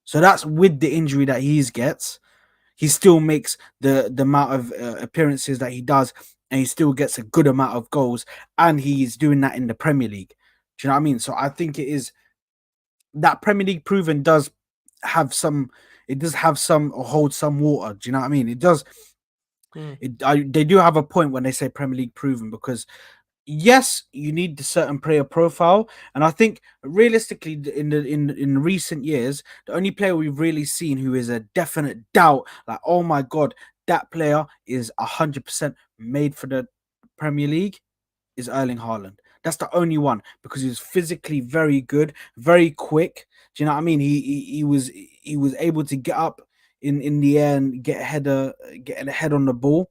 So that's with the injury that he gets. he still makes the amount of appearances that he does, and he still gets a good amount of goals, and he's doing that in the Premier League. Do you know what I mean? So I think it is that Premier League proven does have some. It does have some or hold some water. Do you know what I mean? It does. Mm, They do have a point when they say Premier League proven, because yes, you need the certain player profile, and I think realistically, in recent years, the only player we've really seen who is a definite doubt, like oh my god, that player is 100% made for the Premier League, is Erling Haaland. That's the only one, because he's physically very good, very quick. Do you know what I mean? He was able to get up in the air and get a head on the ball.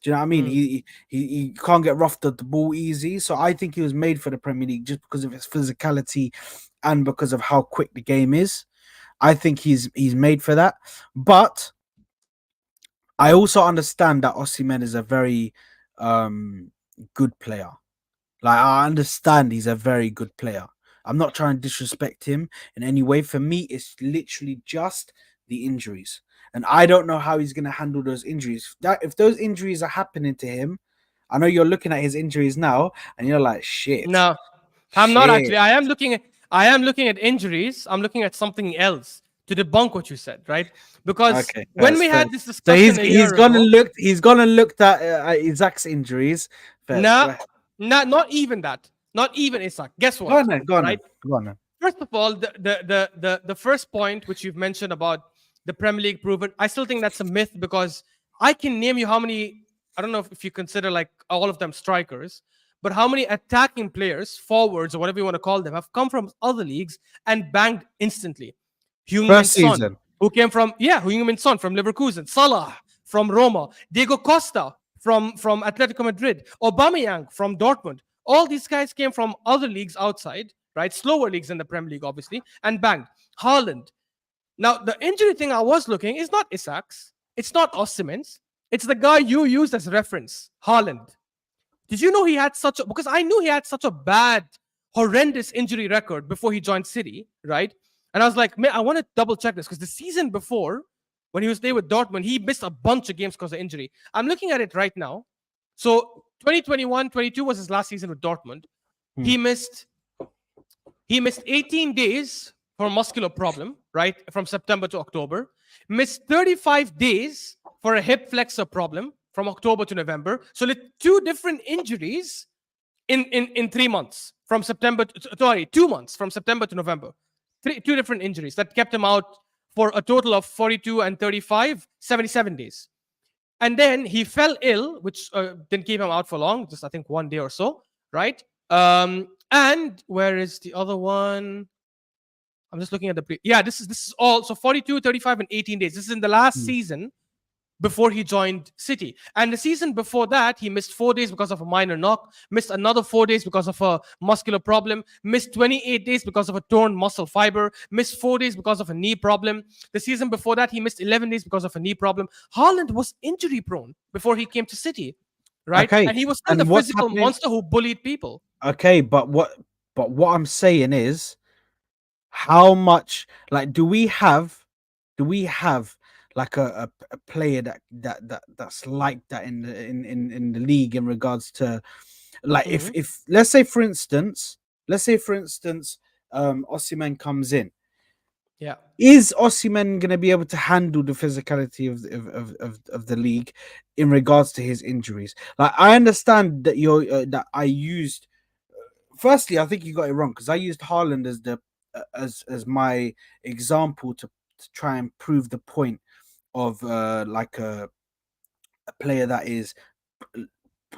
Do you know what I mean? mm. He can't get roughed at the ball easy. So I think he was made for the Premier League just because of his physicality and because of how quick the game is. I think he's made for that. But I also understand that Osimhen is a very good player. Like I understand he's a very good player. I'm not trying to disrespect him in any way. For me, it's literally just the injuries. And I don't know how he's gonna handle those injuries. That if those injuries are happening to him, I know you're looking at his injuries now and you're like, shit. No, I'm not Shit. actually. I am looking at injuries. I'm looking at something else to debunk what you said, right? Because Okay, when first, we first. had this So discussion a year ago, he's gonna look at Isaac's injuries first. Go nah, ahead. not even that. Not even Isaac. Guess Go on what? then, go on Right? then. Go on then. First of all, the first point which you've mentioned about the Premier League proven, I still think that's a myth because I can name you how many. I don't know if you consider like all of them strikers, but how many attacking players, forwards or whatever you want to call them, have come from other leagues and banged instantly. Heung-min First Son, season. who came from Heung-min Son from Leverkusen, Salah from Roma, Diego Costa from Atletico Madrid, Aubameyang from Dortmund. All these guys came from other leagues outside, right? Slower leagues in the Premier League, obviously, and banged. Haaland. Now, the injury thing I was looking is not Isak's, it's not Osimhen's, it's the guy you used as reference, Haaland. Did you know he had such a, because I knew he had such a bad, horrendous injury record before he joined City, right? And I was like, man, I want to double check this because the season before, when he was there with Dortmund, he missed a bunch of games because of injury. I'm looking at it right now. So 2021-22 was his last season with Dortmund. Hmm. He missed he missed 18 days for a muscular problem, right? From September to October. Missed 35 days for a hip flexor problem from October to November. So two different injuries in 3 months from September. Sorry, 2 months from September to November. Two different injuries that kept him out for a total of 42 and 35, 77 days. And then he fell ill, which didn't keep him out for long, just I think 1 day or so, right? And where is the other one? I'm just looking at yeah, this is all so 42, 35, and 18 days. This is in the last Hmm. season before he joined City. And the season before that, he missed 4 days because of a minor knock, missed another 4 days because of a muscular problem, missed 28 days because of a torn muscle fiber, missed 4 days because of a knee problem. The season before that, he missed 11 days because of a knee problem. Haaland was injury prone before he came to City, right? Okay. And he was still the And what's physical happening? monster who bullied people. Okay, but what I'm saying is, how much, like, do we have like a player that's like that in the in the league in regards to, like, Mhm. if let's say for instance Osimhen comes in, Yeah. is Osimhen going to be able to handle the physicality of the league in regards to his injuries? Like, I understand that that I used, firstly, I think you got it wrong, because I used Haaland as the as my example to try and prove the point of like a player that is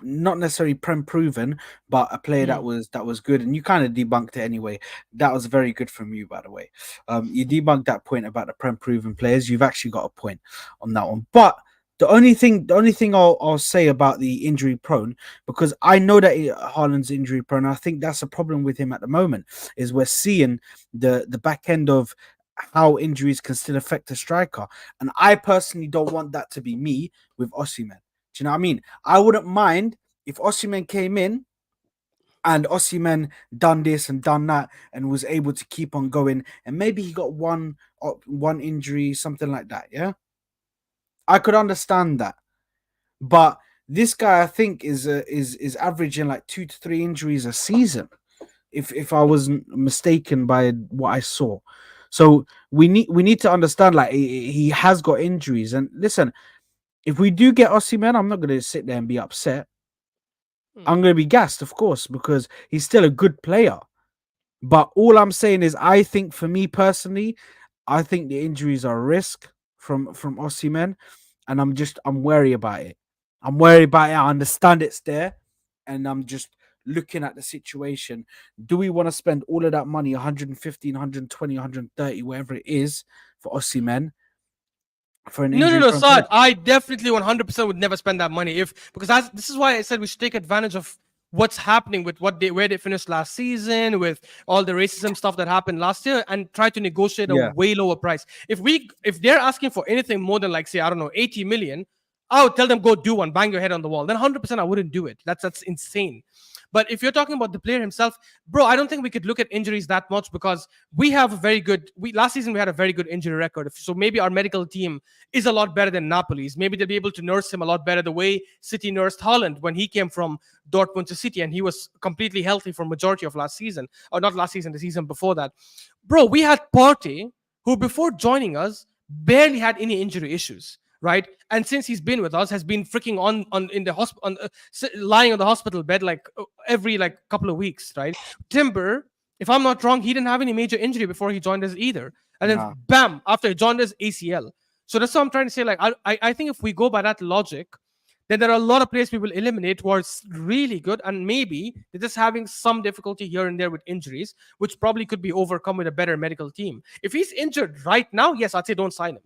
not necessarily prem proven, but a player Mm. that was good, and you kind of debunked it anyway. That was very good from you, by the way. You debunked that point about the prem proven players. You've actually got a point on that one. But the only thing I'll say about the injury prone, because I know that Haaland's injury prone, I think that's a problem with him at the moment. Is we're seeing the back end of how injuries can still affect a striker, and I personally don't want that to be me with Osimhen. Do you know what I mean? I wouldn't mind if Osimhen came in and Osimhen done this and done that and was able to keep on going, and maybe he got one injury, something like that. Yeah, I could understand that. But this guy, I think, is averaging like 2 to 3 injuries a season. If I wasn't mistaken by what I saw, so we need to understand like he has got injuries. And listen, if we do get Osimhen, I'm not going to sit there and be upset. Mm. I'm going to be gassed, of course, because he's still a good player. But all I'm saying is, I think for me personally, I think the injuries are a risk from Osimhen, and I'm wary about it. I'm wary about it. I understand it's there, and I'm just looking at the situation. Do we want to spend all of that money, 115, 120, 130, whatever it is, for Osimhen for an No, no, injury no, prone player? Saad. I definitely 100% would never spend that money if because this is why I said we should take advantage of what's happening with where they finished last season with all the racism stuff that happened last year and try to negotiate a Yeah, way lower price. If they're asking for anything more than like say I don't know 80 million, I would tell them go do one, bang your head on the wall. Then 100% I wouldn't do it. That's insane. But if you're talking about the player himself, bro, I don't think we could look at injuries that much because we have a very good. We last season we had a very good injury record. So maybe our medical team is a lot better than Napoli's. Maybe they'll be able to nurse him a lot better the way City nursed Holland when he came from Dortmund to City and he was completely healthy for majority of last season, or not last season, the season before that. Bro, we had Partey, who before joining us barely had any injury issues, right? And since he's been with us, has been freaking on in the hospital, lying on the hospital bed like every like couple of weeks, right? Timber, if I'm not wrong, he didn't have any major injury before he joined us either. And then nah, bam, after he joined us, ACL. So that's what I'm trying to say. Like, I think if we go by that logic, then there are a lot of players we will eliminate who are really good, and maybe they're just having some difficulty here and there with injuries, which probably could be overcome with a better medical team. If he's injured right now, yes, I'd say don't sign him.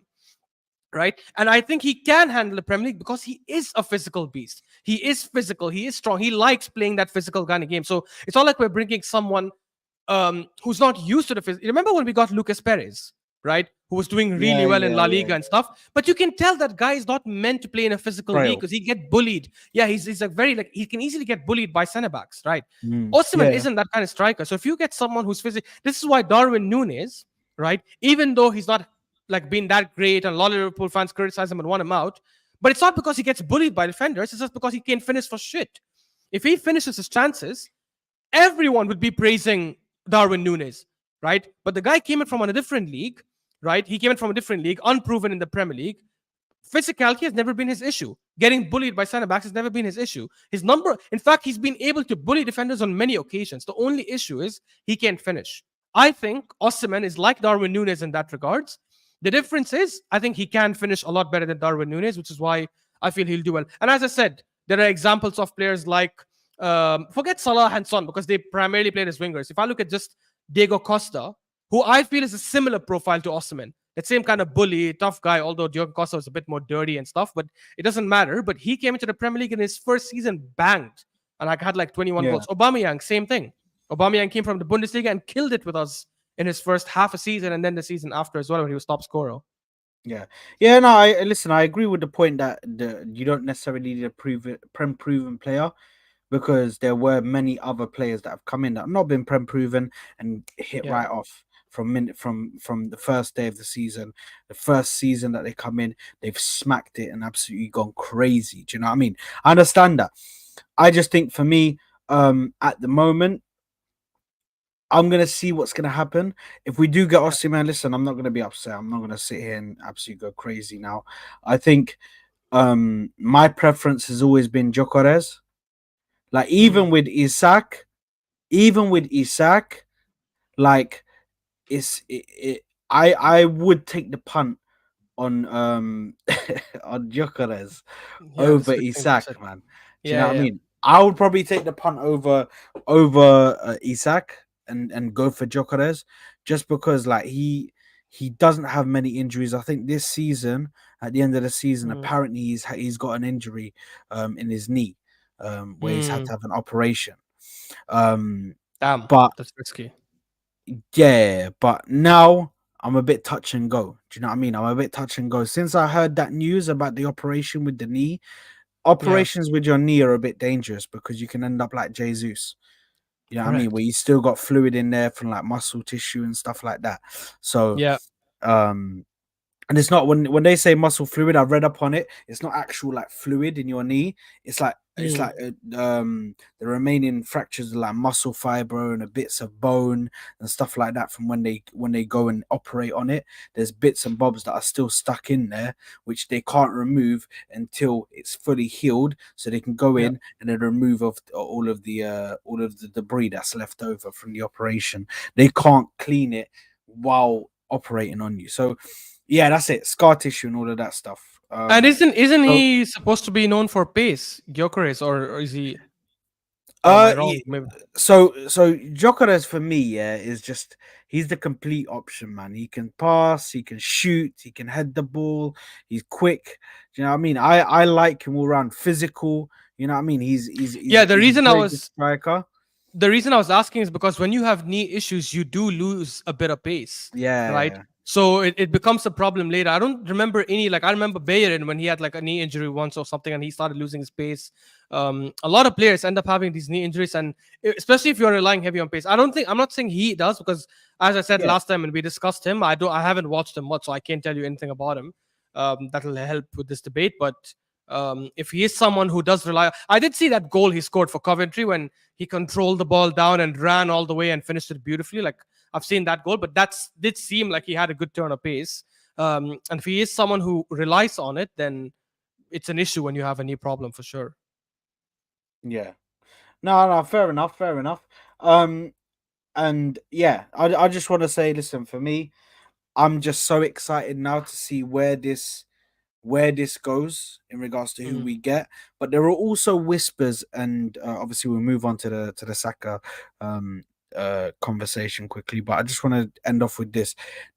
Right. And I think he can handle the Premier League because he is a physical beast. He is physical. He is strong. He likes playing that physical kind of game. So it's not like we're bringing someone who's not used to the physical. Remember when we got Lucas Perez, right? Who was doing really yeah, well in yeah, La yeah, Liga and stuff. But you can tell that guy is not meant to play in a physical league frail. because he get bullied. Yeah, he's a very like he can easily get bullied by centre backs, right? Yeah, Osimhen yeah, isn't that kind of striker. So if you get someone who's physical, this is why Darwin Nunes, right? Even though he's not like been that great, and a lot of Liverpool fans criticize him and want him out, but it's not because he gets bullied by defenders. It's just because he can't finish for shit. If he finishes his chances, everyone would be praising Darwin Nunes, right? But the guy came in from a different league, right? He came in from a different league, unproven in the Premier League. Physicality has never been his issue. Getting bullied by centre backs has never been his issue. His number, in fact, he's been able to bully defenders on many occasions. The only issue is he can't finish. I think Osimhen is like Darwin Nunes in that regards. The difference is I think he can finish a lot better than Darwin Nunes, which is why I feel he'll do well. And as I said, there are examples of players like forget Salah and Son because they primarily played as wingers. If I look at just Diego Costa, who I feel is a similar profile to Osimhen, that same kind of bully, tough guy, although Diego Costa was a bit more dirty and stuff, but it doesn't matter. But he came into the Premier League in his first season, banged, and like had like 21 yeah. goals. Aubameyang, same thing. Aubameyang came from the Bundesliga and killed it with us in his first half a season and then the season after as well when he was top scorer. Yeah, yeah. No, I listen. I agree with the point that you don't necessarily need a proven player, because there were many other players that have come in that have not been prem proven and hit Yeah. right off from minute from the first day of the season. The first season that they come in, they've smacked it and absolutely gone crazy. Do you know what I mean? I understand that. I just think for me, at the moment, I'm gonna see what's gonna happen. If we do get Yeah. Osimhen, listen, I'm not gonna be upset. I'm not gonna sit here and absolutely go crazy now. I think my preference has always been Jokeres. Like Mm. even with Isak, like I would take the punt on on Jokeres Yeah, over that's a good thing to say. Isak, man. Do you know Yeah, what I yeah. mean? I would probably take the punt over Isak and go for Jokeres, just because like he doesn't have many injuries. I think this season, at the end of the season, Mm. apparently he's got an injury in his knee, where he's had Mm. to have an operation. Um, Damn, but that's risky. yeah, but now I'm a bit touch and go. Do you know what I mean? I'm a bit touch and go. Since I heard that news about the operation with the knee, Yeah, operations with your knee are a bit dangerous because you can end up like Jesus. You know what I mean? correct. Where you still got fluid in there from like muscle tissue and stuff like that. So Yeah. um and it's not when they say muscle fluid. I've read up on it. It's not actual like fluid in your knee. It's Mm. like the remaining fractures are like muscle fiber and the bits of bone and stuff like that from when they go and operate on it. There's bits and bobs that are still stuck in there, which they can't remove until it's fully healed, so they can go Yeah. in and then remove of all of the debris that's left over from the operation. They can't clean it while operating on you. So yeah, that's it. Scar tissue and all of that stuff. And isn't So he supposed to be known for pace, Gyökeres, or is he? Or am I uh, wrong? y- Maybe. so Jokeres for me, yeah, is just he's the complete option, man. He can pass, he can shoot, he can head the ball, he's quick. Do you know what I mean? I like him all around, physical. You know what I mean? Yeah. He's a very good striker. The reason I was asking is because when you have knee issues, you do lose a bit of pace, right? Yeah, So it becomes a problem later. I don't remember any, like I remember Bayern when he had like a knee injury once or something and he started losing his pace. A lot of players end up having these knee injuries, and especially if you're relying heavy on pace. I'm not saying he does, because as I said yeah, last time when we discussed him, I haven't watched him much, so I can't tell you anything about him. That'll help with this debate. But if he is someone who does rely, I did see that goal he scored for Coventry when he controlled the ball down and ran all the way and finished it beautifully. Like I've seen that goal, but that's did seem like he had a good turn of pace. And if he is someone who relies on it, then it's an issue when you have a knee problem for sure. yeah. No, fair enough, fair enough. Um, and yeah, I just want to say, listen, for me, I'm just so excited now to see where this goes in regards to who Mm. we get. But there are also whispers, and obviously we'll move on to the Saka um, conversation quickly. But I just want to end off with this.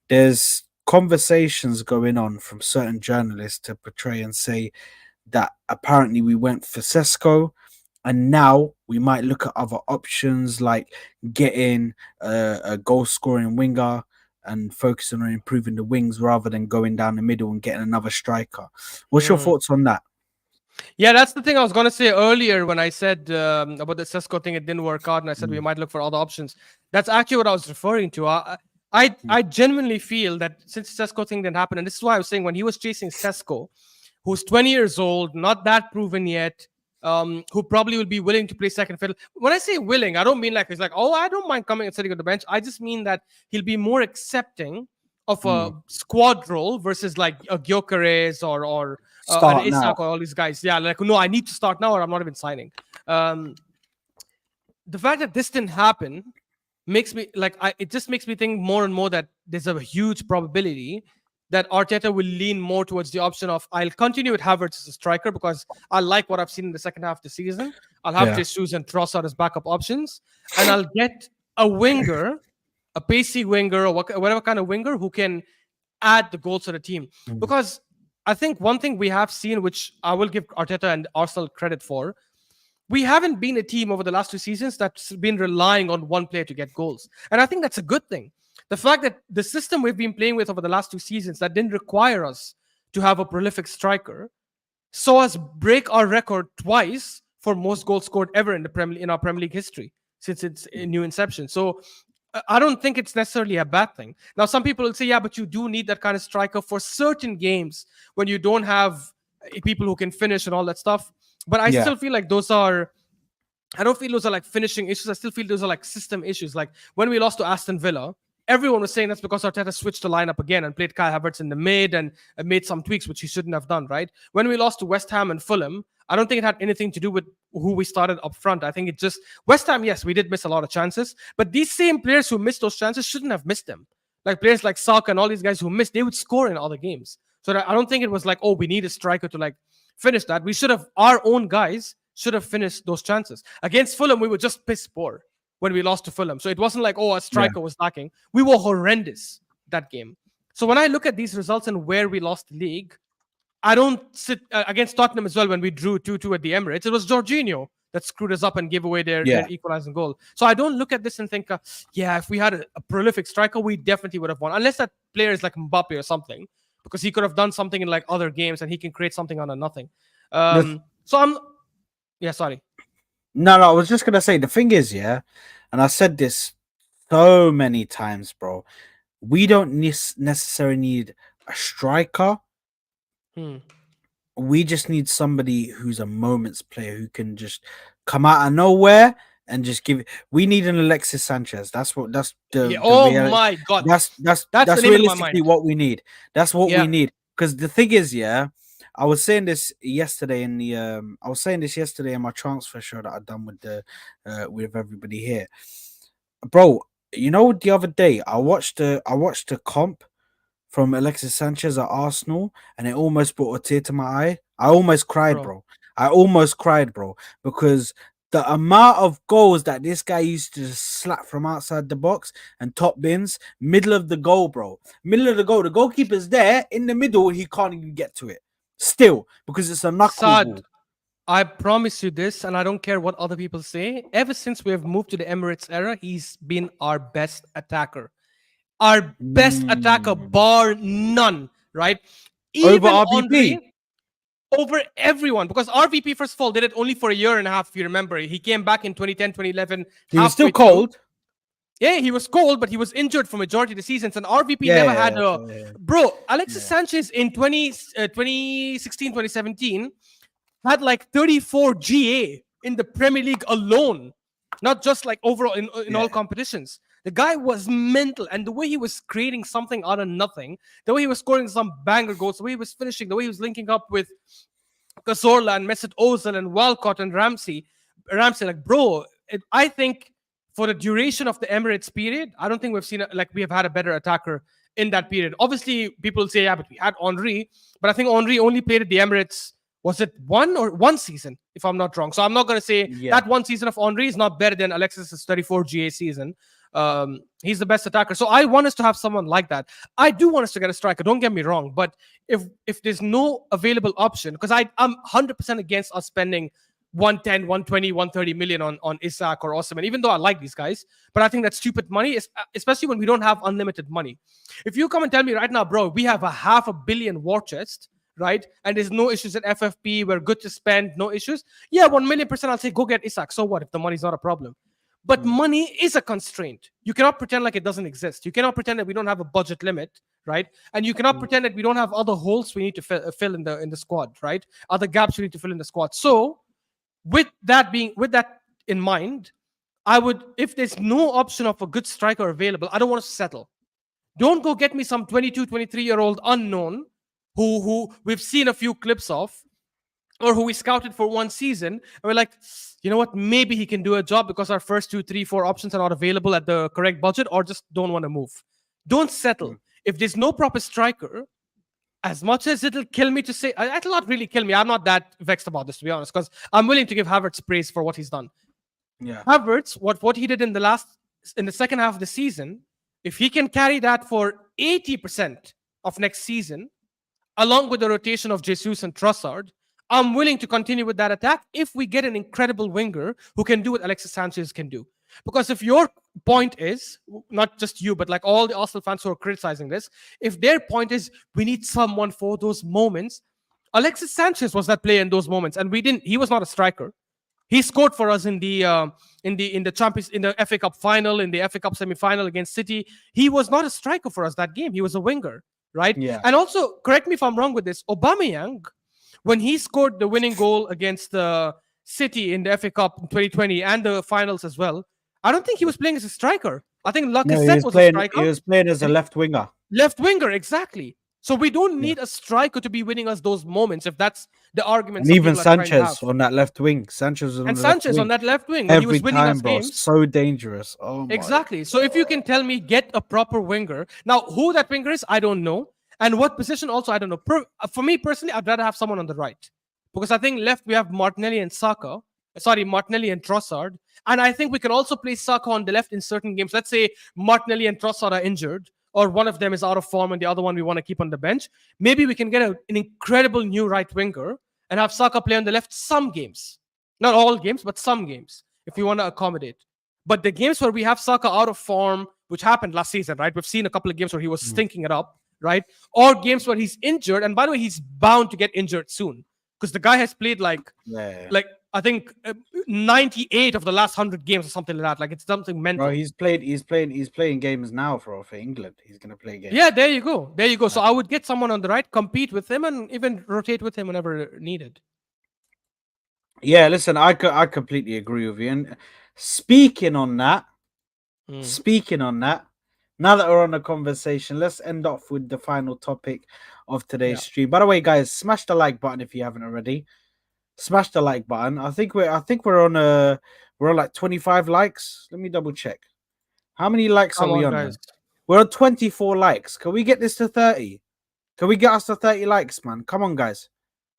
There's conversations going on from certain journalists to portray and say that apparently we went for SESKO, and now we might look at other options like getting a goal scoring winger and focusing on improving the wings rather than going down the middle and getting another striker. What's your Mm. thoughts on that? Yeah, that's the thing I was gonna say earlier when I said about the Cisco thing. It didn't work out, and I said we Mm, might look for other options. That's actually what I was referring to. I genuinely feel that since Cisco thing didn't happen, and this is why I was saying when he was chasing Cisco, who's 20 years old, not that proven yet, who probably will be willing to play second fiddle. When I say willing, I don't mean like he's like, oh, I don't mind coming and sitting on the bench. I just mean that he'll be more accepting of a mm. squad role versus like a Gyökeres or an Start now. Isak or all these guys. Yeah, like no, I need to start now or I'm not even signing. Um, the fact that this didn't happen makes me like it just makes me think more and more that there's a huge probability that Arteta will lean more towards the option of I'll continue with Havertz as a striker because I like what I've seen in the second half of the season. I'll have Yeah. Jesus and Trossard as backup options, and I'll get a winger, a pacey winger or whatever kind of winger who can add the goals to the team. Mm. Because I think one thing we have seen, which I will give Arteta and Arsenal credit for, we haven't been a team over the last 2 seasons that's been relying on one player to get goals. And I think that's a good thing. The fact that the system we've been playing with over the last 2 seasons that didn't require us to have a prolific striker saw us break our record twice for most goals scored ever in our Premier League history since its new inception. So I don't think it's necessarily a bad thing. Now, some people will say, yeah, but you do need that kind of striker for certain games when you don't have people who can finish and all that stuff. But I Yeah. still feel like those are I don't feel those are like finishing issues. I still feel those are like system issues. Like when we lost to Aston Villa, everyone was saying that's because Arteta switched the lineup again and played Kai Havertz in the mid and made some tweaks, which he shouldn't have done, right? When we lost to West Ham and Fulham, I don't think it had anything to do with who we started up front. I think it just West Ham, yes, we did miss a lot of chances, but these same players who missed those chances shouldn't have missed them. Like players like Saka and all these guys who missed, they would score in other games. So I don't think it was like, oh, we need a striker to like finish that. We should have our own guys should have finished those chances. Against Fulham, we were just piss poor when we lost to Fulham. So it wasn't like, oh, a Yeah. striker was lacking. We were horrendous that game. So when I look at these results and where we lost the league, I don't sit against Tottenham as well when we drew 2-2 at the Emirates. It was Jorginho that screwed us up and gave away their Yeah. equalizing goal. So I don't look at this and think, yeah, if we had a prolific striker, we definitely would have won. Unless that player is like Mbappe or something, because he could have done something in like other games and he can create something out of nothing. The, So I'm, yeah, sorry. no, I was just gonna say the thing is, yeah, and I said this so many times, bro. We don't necessarily need a striker. Hmm. We just need somebody who's a moments player who can just come out of nowhere and just give it. We need an Alexis Sanchez. That's what that's Yeah. the Oh reality. my God. That's that's That's the that's name in my mind. realistically what we need. That's what we Yeah, need. Because the thing is, yeah, I was saying this yesterday in the I was saying this yesterday in my transfer show that I done with everybody here. Bro, you know the other day I watched the comp from Alexis Sanchez at Arsenal, and it almost brought a tear to my eye. I almost cried, bro. bro. I almost cried, bro, because the amount of goals that this guy used to just slap from outside the box and top bins, middle of the goal, bro. Middle of the goal. The goalkeeper's there in the middle, he can't even get to it. Still, because it's a Saad, knuckleball. I promise you this, and I don't care what other people say. Ever since we have moved to the Emirates era, he's been our best attacker. Our best attacker, Mm. bar none, right? Over Even RVP. Henri over everyone, because RVP, first of all, did it only for a year and a half, if you remember. He came back in 2010, 2011, He was still halfway through. cold. Yeah, he was cold, but he was injured for majority of the seasons, and RVP Yeah, never yeah, had a... yeah, Bro, Alexis yeah. Sanchez in 2016, 2017 had like 34 GA in the Premier League alone, not just like overall in Yeah. all competitions. The guy was mental, and the way he was creating something out of nothing, the way he was scoring some banger goals, the way he was finishing, the way he was linking up with Cazorla and Mesut Ozil and Walcott and Ramsey, like bro, I think for the duration of the Emirates period, I don't think we've seen like we have had a better attacker in that period. Obviously, people say yeah, but we had Henri, but I think Henri only played at the Emirates. Was it one season, if I'm not wrong? So I'm not going to say Yeah. that one season of Henri is not better than Alexis's 34 GA season. He's the best attacker. So I want us to have someone like that. I do want us to get a striker. Don't get me wrong, but if there's no available option, because I'm 100% against us spending 110, 120, 130 million on Isak or Osimhen, even though I like these guys, but I think that's stupid money, especially when we don't have unlimited money. If you come and tell me right now, bro, we have a $500 million war chest, right? And there's no issues at FFP, we're good to spend, no issues. Yeah, 1,000,000% I'll say go get Isak. So what if the money's not a problem? But Mm. money is a constraint. You cannot pretend like it doesn't exist. You cannot pretend that we don't have a budget limit, right? And you cannot pretend that we don't have other holes we need to fill in the squad, right? Other gaps we need to fill in the squad. So with that in mind, I would, if there's no option of a good striker available, I don't want to settle. Don't go get me some 22, 23-year-old unknown who we've seen a few clips of, or who we scouted for one season, and we're like, you know what, maybe he can do a job because our first 2, 3, 4 options are not available at the correct budget, or just don't want to move. Don't settle. Mm. If there's no proper striker, as much as it'll kill me to say, it'll not really kill me. I'm not that vexed about this, to be honest, because I'm willing to give Havertz praise for what he's done. Yeah. Havertz, what he did in the second half of the season, if he can carry that for 80% of next season, along with the rotation of Jesus and Trossard, I'm willing to continue with that attack if we get an incredible winger who can do what Alexis Sanchez can do. Because if your point is, not just you, but like all the Arsenal fans who are criticizing this, if their point is we need someone for those moments, Alexis Sanchez was that player in those moments, and he was not a striker. He scored for us in the Champions, in the FA Cup final, in the FA Cup semi-final against City. He was not a striker for us that game. He was a winger, right? Yeah. And also, correct me if I'm wrong with this, Aubameyang, when he scored the winning goal against City in the FA Cup in 2020 and the finals as well, I don't think he was playing as a striker. I think No, Lacazette was a he striker. was playing as a And left winger. left winger, exactly. So we don't Yeah. need a striker to be winning us those moments, if that's the argument And some even people are trying to have. Sanchez on that left wing. Sanchez was on And the left Sanchez on wing that left wing when he every was winning us time, bro. games. So dangerous. Oh my. Exactly. So if you can tell me, get a proper winger. Now, who that winger is, I don't know. And what position also, I don't know. For me personally, I'd rather have someone on the right. Because I think left we have Martinelli and Saka. Sorry, Martinelli and Trossard. And I think we can also play Saka on the left in certain games. Let's say Martinelli and Trossard are injured, or one of them is out of form and the other one we want to keep on the bench. Maybe we can get an incredible new right winger and have Saka play on the left some games. Not all games, but some games, if we want to accommodate. But the games where we have Saka out of form, which happened last season, right? We've seen a couple of games where he was stinking it up, right? Or games where he's injured. And by the way, he's bound to get injured soon because the guy has played like Yeah. I think 98 of the last 100 games or something like that. Like it's something Bro, mental. he's playing games now for England. He's gonna play Yeah, games. there you go. There you go. So Like, I would get someone on the right, compete with him, and even rotate with him whenever needed. yeah, listen, I completely agree with you. And speaking on that, Mm, speaking on that, now that we're on the conversation, let's end off with the final topic of today's yeah, stream. By the way, guys, smash the like button if you haven't already. Smash the like button. I think we're on like 25 likes. Let me double check. How many likes are come we on, on guys. now? We're on 24 likes. Can we get this to 30? Can we get us to 30 likes, man? Come on, guys.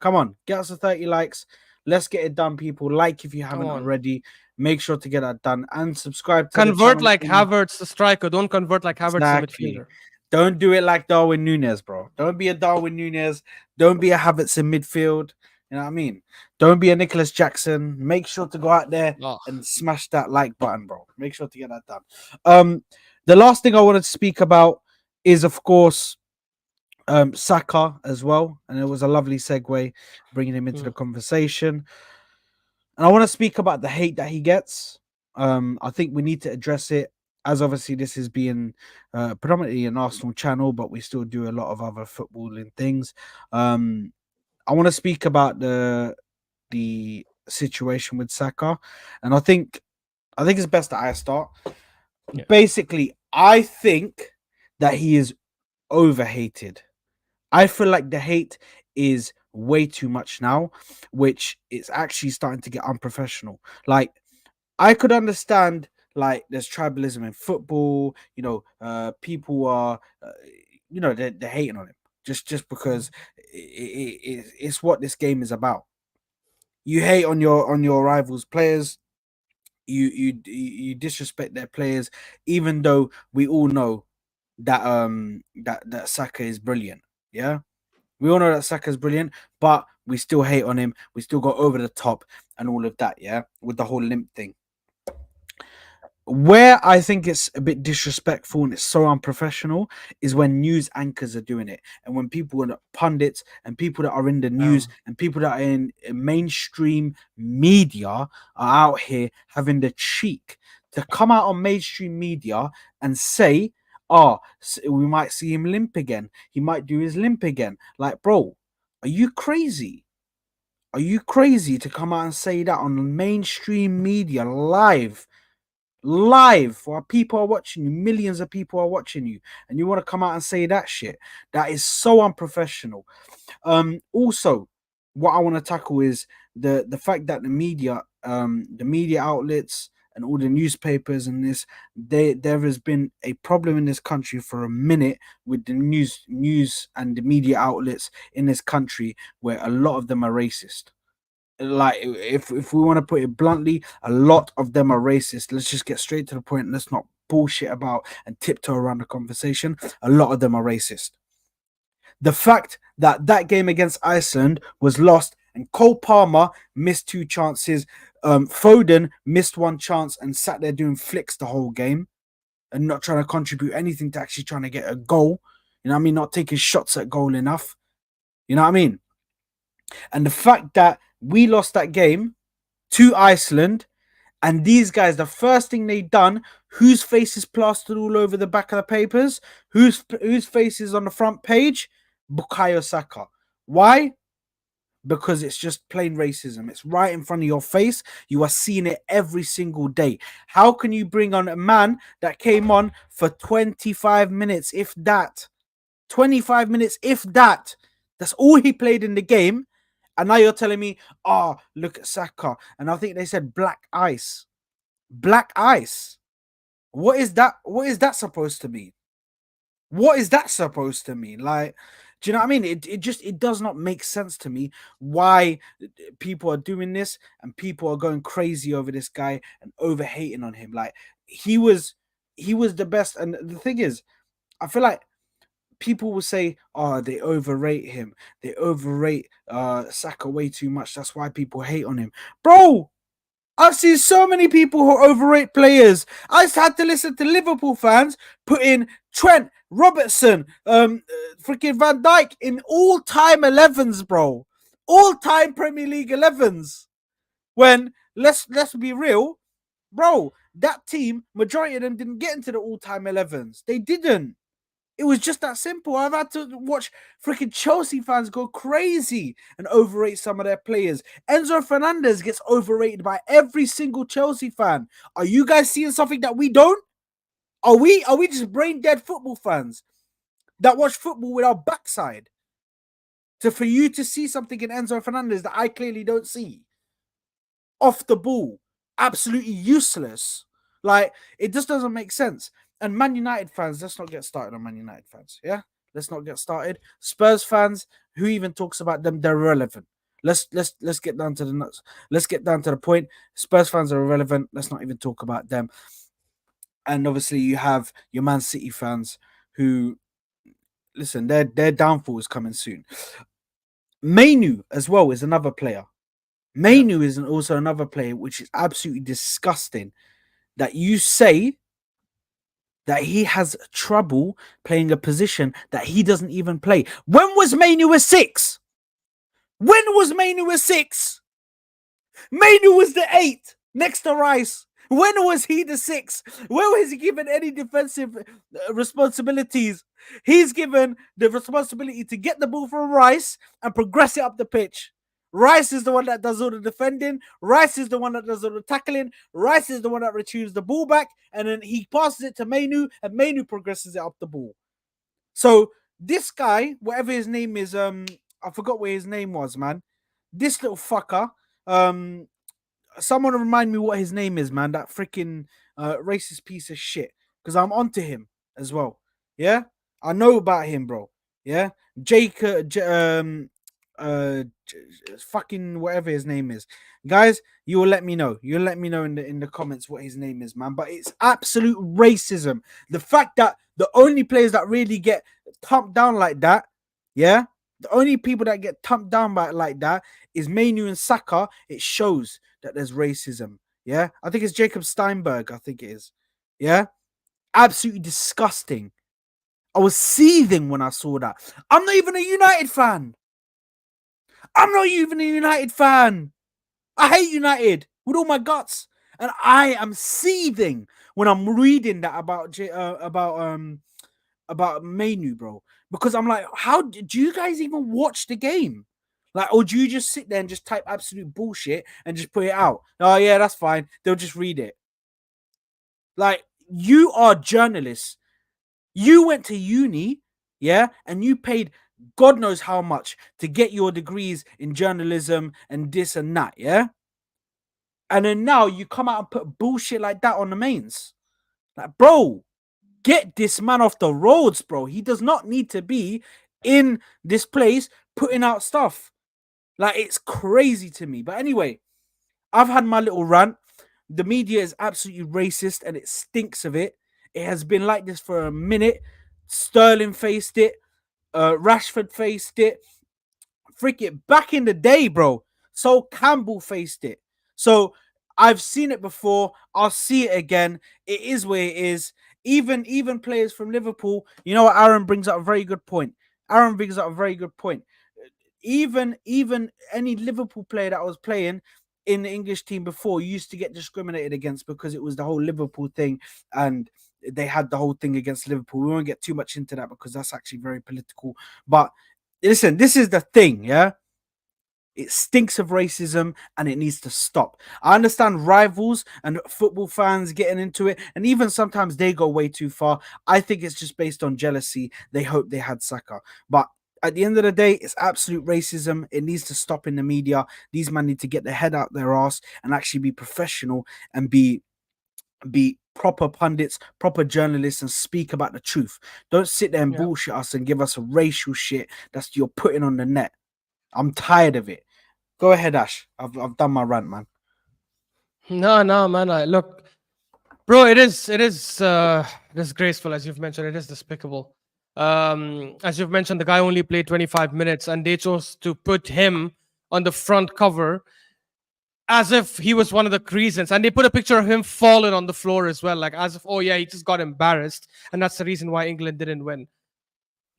Come on, get us to 30 likes. Let's get it done, people. Like if you Come haven't on. already. Make sure to get that done and subscribe to the Convert channel. like Havertz the striker. Don't convert like Havertz the Exactly. midfielder. Don't do it like Darwin Nunes, bro. Don't be a Darwin Nunes. Don't be a Havertz in midfield. You know what I mean? Don't be a Nicholas Jackson. Make sure to go out there Oh, and smash that like button, bro. Make sure to get that done. The last thing I wanted to speak about is, of course, Saka as well, and it was a lovely segue bringing him into the mm, conversation. And I want to speak about the hate that he gets. I think we need to address it, as obviously this is being predominantly an Arsenal channel, but we still do a lot of other footballing things. Um, I want to speak about the situation with Saka, and I think it's best that I start. yeah. Basically, I think that he is overhated. I feel like the hate is way too much now, which is actually starting to get unprofessional. Like, I could understand like there's tribalism in football, people are they're hating on him just because it's what this game is about. You hate on your rivals players, you disrespect their players, even though we all know that Saka is brilliant. Yeah, we all know that Saka is brilliant, but we still hate on him. We still go over the top and all of that. Yeah, with the whole limp thing. Where I think it's a bit disrespectful and it's so unprofessional is when news anchors are doing it, and when people and pundits and people that are in the news Um, and people that are in mainstream media are out here having the cheek to come out on mainstream media and say, "Oh, we might see him limp again. He might do his limp again." Like, bro, are you crazy? Are you crazy to come out and say that on mainstream media live while people are watching you, millions of people are watching you, and you want to come out and say that shit? That is so unprofessional. Also, what I want to tackle is the fact that the media outlets and all the newspapers and this, there has been a problem in this country for a minute with the news and the media outlets in this country, where a lot of them are racist. Like, if we want to put it bluntly, a lot of them are racist. Let's just get straight to the point. Let's not bullshit about and tiptoe around the conversation. A lot of them are racist. The fact that that game against Iceland was lost and Cole Palmer missed two chances, Foden missed one chance and sat there doing flicks the whole game and not trying to contribute anything to actually trying to get a goal. You know what I mean? Not taking shots at goal enough. You know what I mean? And the fact that we lost that game to Iceland, and these guys, the first thing they done, whose face is plastered all over the back of the papers, whose face is on the front page, Bukayo Saka. Why? Because it's just plain racism. It's right in front of your face. You are seeing it every single day. How can you bring on a man that came on for 25 minutes, if that? 25 minutes, if that. That's all he played in the game. And now you're telling me, oh, look at Saka. And I think they said black ice. Black ice. What is that? What is that supposed to mean? What is that supposed to mean? Like, do you know what I mean? It does not make sense to me why people are doing this and people are going crazy over this guy and over hating on him. Like, he was the best. And the thing is, I feel like people will say, "Oh, they overrate him. They overrate Saka way too much. That's why people hate on him." Bro, I've seen so many people who overrate players. I just had to listen to Liverpool fans put in Trent, Robertson, freaking Van Dijk in all-time 11s, bro. All-time Premier League 11s. When let's be real, bro, that team, majority of them didn't get into the all-time 11s. They didn't. It was just that simple. I've had to watch freaking Chelsea fans go crazy and overrate some of their players. Enzo Fernandez gets overrated by every single Chelsea fan. Are you guys seeing something that we don't? Are we just brain dead football fans that watch football with our backside? For you to see something in Enzo Fernandez that I clearly don't see. Off the ball, absolutely useless. Like, it just doesn't make sense. And Man United fans, let's not get started on Man United fans. Yeah, let's not get started. Spurs fans, who even talks about them? They're irrelevant. Let's get down to the nuts. Let's get down to the point. Spurs fans are irrelevant. Let's not even talk about them. And obviously, you have your Man City fans who, listen, their downfall is coming soon. Mainu as well is another player. Mainu is also another player which is absolutely disgusting. That you say that he has trouble playing a position that he doesn't even play. When was Mainu a 6? When was Mainu a 6? Mainu was the 8 next to Rice. When was he the 6? When was he given any defensive responsibilities? He's given the responsibility to get the ball from Rice and progress it up the pitch. Rice is the one that does all the defending. Rice is the one that does all the tackling. Rice is the one that retrieves the ball back. And then he passes it to Mainu, and Mainu progresses it up the ball. So this guy, whatever his name is, I forgot what his name was, man. This little fucker, someone remind me what his name is, man. That freaking racist piece of shit. Because I'm onto him as well. Yeah, I know about him, bro. Yeah, Jake, fucking whatever his name is, guys. You will let me know. You'll let me know in the comments what his name is, man. But it's absolute racism. The fact that the only players that really get thumped down like that, yeah, the only people that get thumped down by like that is Mainu and Saka. It shows that there's racism. Yeah, I think it's Jacob Steinberg. I think it is. Yeah, absolutely disgusting. I was seething when I saw that. I'm not even a United fan. I'm not even a United fan. I hate United with all my guts, and I am seething when I'm reading that about Mainu, bro. Because I'm like, how do you guys even watch the game? Like, or do you just sit there and just type absolute bullshit and just put it out? Oh yeah, that's fine. They'll just read it. Like, you are journalists. You went to uni, yeah, and you paid God knows how much to get your degrees in journalism and this and that, yeah? And then now you come out and put bullshit like that on the mains. Like, bro, get this man off the roads, bro. He does not need to be in this place putting out stuff. Like, it's crazy to me. But anyway, I've had my little rant. The media is absolutely racist and it stinks of it. It has been like this for a minute. Sterling faced it. Rashford faced it. Freaking back in the day, bro. So Campbell faced it. So I've seen it before. I'll see it again. It is where it is. Even players from Liverpool, you know what? Aaron brings up a very good point. Even any Liverpool player that was playing in the English team before used to get discriminated against because it was the whole Liverpool thing, and they had the whole thing against Liverpool. We won't get too much into that because that's actually very political. But listen, this is the thing, yeah? It stinks of racism and it needs to stop. I understand rivals and football fans getting into it, and even sometimes they go way too far. I think it's just based on jealousy. They hope they had Saka. But at the end of the day, it's absolute racism. It needs to stop in the media. These men need to get their head out their ass and actually be professional and be proper pundits, proper journalists, and speak about the truth. Don't sit there and bullshit us and give us a racial shit that's you're putting on the net. I'm tired of it. Go ahead, Ash. I've done my rant, man. No, man. Look, bro, it is disgraceful, as you've mentioned. It is despicable. As you've mentioned, the guy only played 25 minutes, and they chose to put him on the front cover as if he was one of the reasons. And they put a picture of him falling on the floor as well, like as if, oh yeah, he just got embarrassed, and that's the reason why England didn't win.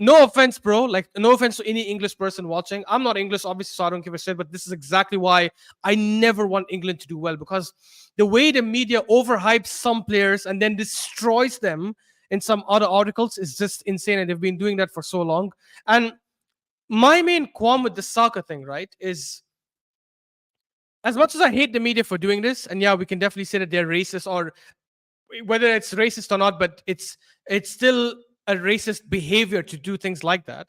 no offense, bro. Like, no offense to any English person watching. I'm not English, obviously, so I don't give a shit. But this is exactly why I never want England to do well, because the way the media overhypes some players and then destroys them in some other articles is just insane. And they've been doing that for so long. And my main qualm with the Saka thing, right, is as much as I hate the media for doing this, and yeah, we can definitely say that they're racist, or whether it's racist or not, but it's still a racist behavior to do things like that.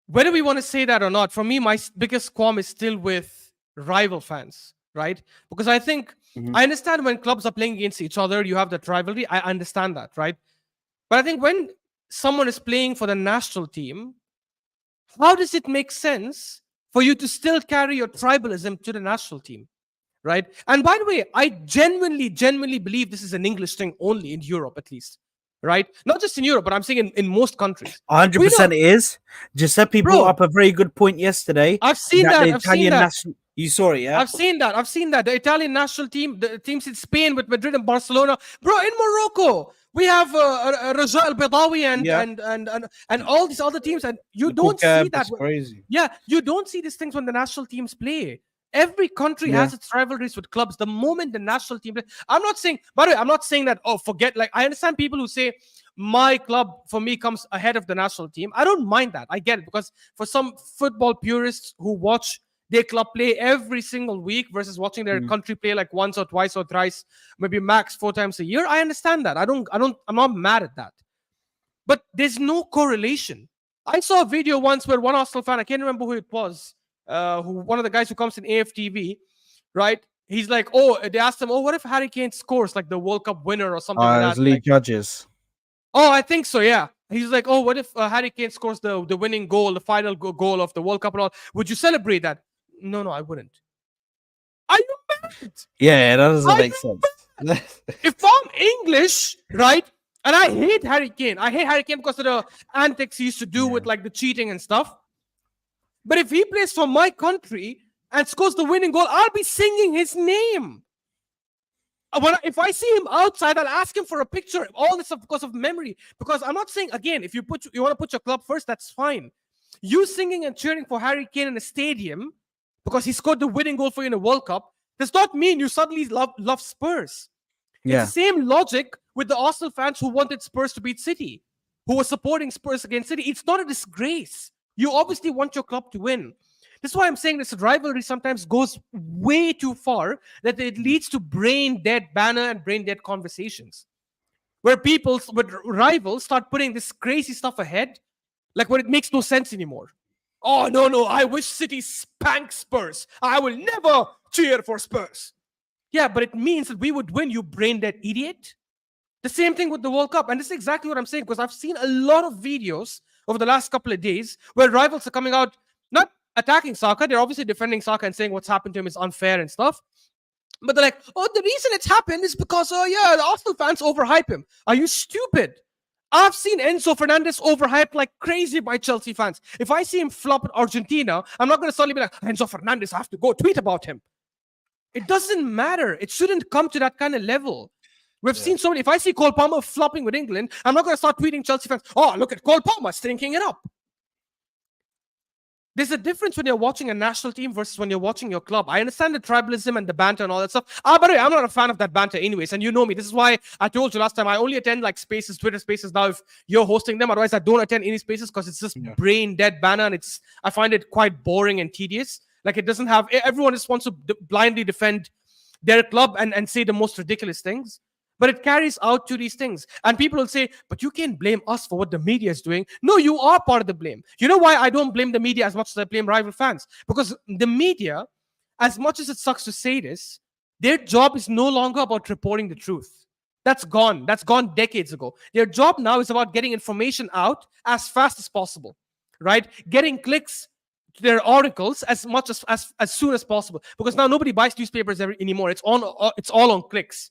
Whether we want to say that or not, for me, my biggest qualm is still with rival fans, right? Because I think I understand when clubs are playing against each other, you have that rivalry. I understand that, right? But I think when someone is playing for the national team, how does it make sense for you to still carry your tribalism to the national team? Right. And by the way, I genuinely believe this is an English thing only in Europe, at least. Right. Not just in Europe, but I'm saying in most countries. 100% is. Giuseppe brought Bro, up a very good point yesterday. I've seen that that. the I've seen Italian that. national. You saw it, yeah? I've seen that. I've seen that. The Italian national team, the teams in Spain with Madrid and Barcelona. Bro, in Morocco, we have Raja Al Bedawi Yeah. and all these other teams. And you The don't see that. It's crazy. Yeah, you don't see these things when the national teams play. Every country Yeah. has its rivalries with clubs. The moment the national team play, I'm not saying, by the way, I'm not saying that, oh, forget, like, I understand people who say my club for me comes ahead of the national team. I don't mind that. I get it, because for some football purists who watch their club play every single week versus watching their country play like once or twice or thrice, maybe max 4 times a year, I understand that. I'm not mad at that. But there's no correlation. I saw a video once where one Arsenal fan, I can't remember who it was, one of the guys who comes in AFTV, right? He's like, oh, they asked him, oh, what if Harry Kane scores like the World Cup winner or something like As that? lead Like, judges. oh, I think so, yeah. He's like, oh, what if Harry Kane scores the winning goal, the final goal of the World Cup and all? Would you celebrate that? No, I wouldn't. Are you mad? Yeah, that doesn't Are make you sense. If I'm English, right, and I hate Harry Kane because of the antics he used to do with like the cheating and stuff. But if he plays for my country and scores the winning goal, I'll be singing his name. If I see him outside, I'll ask him for a picture. All this stuff because of memory. Because I'm not saying, again, if you want to put your club first, that's fine. You singing and cheering for Harry Kane in a stadium because he scored the winning goal for you in a World Cup does not mean you suddenly love Spurs. Yeah. It's the same logic with the Arsenal fans who wanted Spurs to beat City, who were supporting Spurs against City. It's not a disgrace. You obviously want your club to win. That's why I'm saying this rivalry sometimes goes way too far, that it leads to brain dead banner and brain dead conversations, where people with rivals start putting this crazy stuff ahead, like when it makes no sense anymore. Oh, no, I wish City spank Spurs. I will never cheer for Spurs. Yeah, but it means that we would win, you brain dead idiot. The same thing with the World Cup. And this is exactly what I'm saying, because I've seen a lot of videos over the last couple of days where rivals are coming out, not attacking Saka. They're obviously defending Saka and saying what's happened to him is unfair and stuff. But they're like, oh, the reason it's happened is because, oh, yeah, the Arsenal fans overhype him. Are you stupid? I've seen Enzo Fernandez overhyped like crazy by Chelsea fans. If I see him flop at Argentina, I'm not going to suddenly be like, Enzo Fernandez, I have to go tweet about him. It doesn't matter. It shouldn't come to that kind of level. We've seen so many. If I see Cole Palmer flopping with England, I'm not going to start tweeting Chelsea fans, oh, look at Cole Palmer stinking it up. There's a difference when you're watching a national team versus when you're watching your club. I understand the tribalism and the banter and all that stuff. By the way, I'm not a fan of that banter anyways, and you know me. This is why I told you last time, I only attend like spaces, Twitter spaces now if you're hosting them. Otherwise, I don't attend any spaces because it's just brain dead banner, and I find it quite boring and tedious. Like, it doesn't have, everyone just wants to blindly defend their club and say the most ridiculous things. But it carries out to these things. And people will say, but you can't blame us for what the media is doing. No, you are part of the blame. You know why I don't blame the media as much as I blame rival fans? Because the media, as much as it sucks to say this, their job is no longer about reporting the truth. That's gone. That's gone decades ago. Their job now is about getting information out as fast as possible, right? Getting clicks to their articles as much as soon as possible. Because now nobody buys newspapers anymore. It's all on clicks.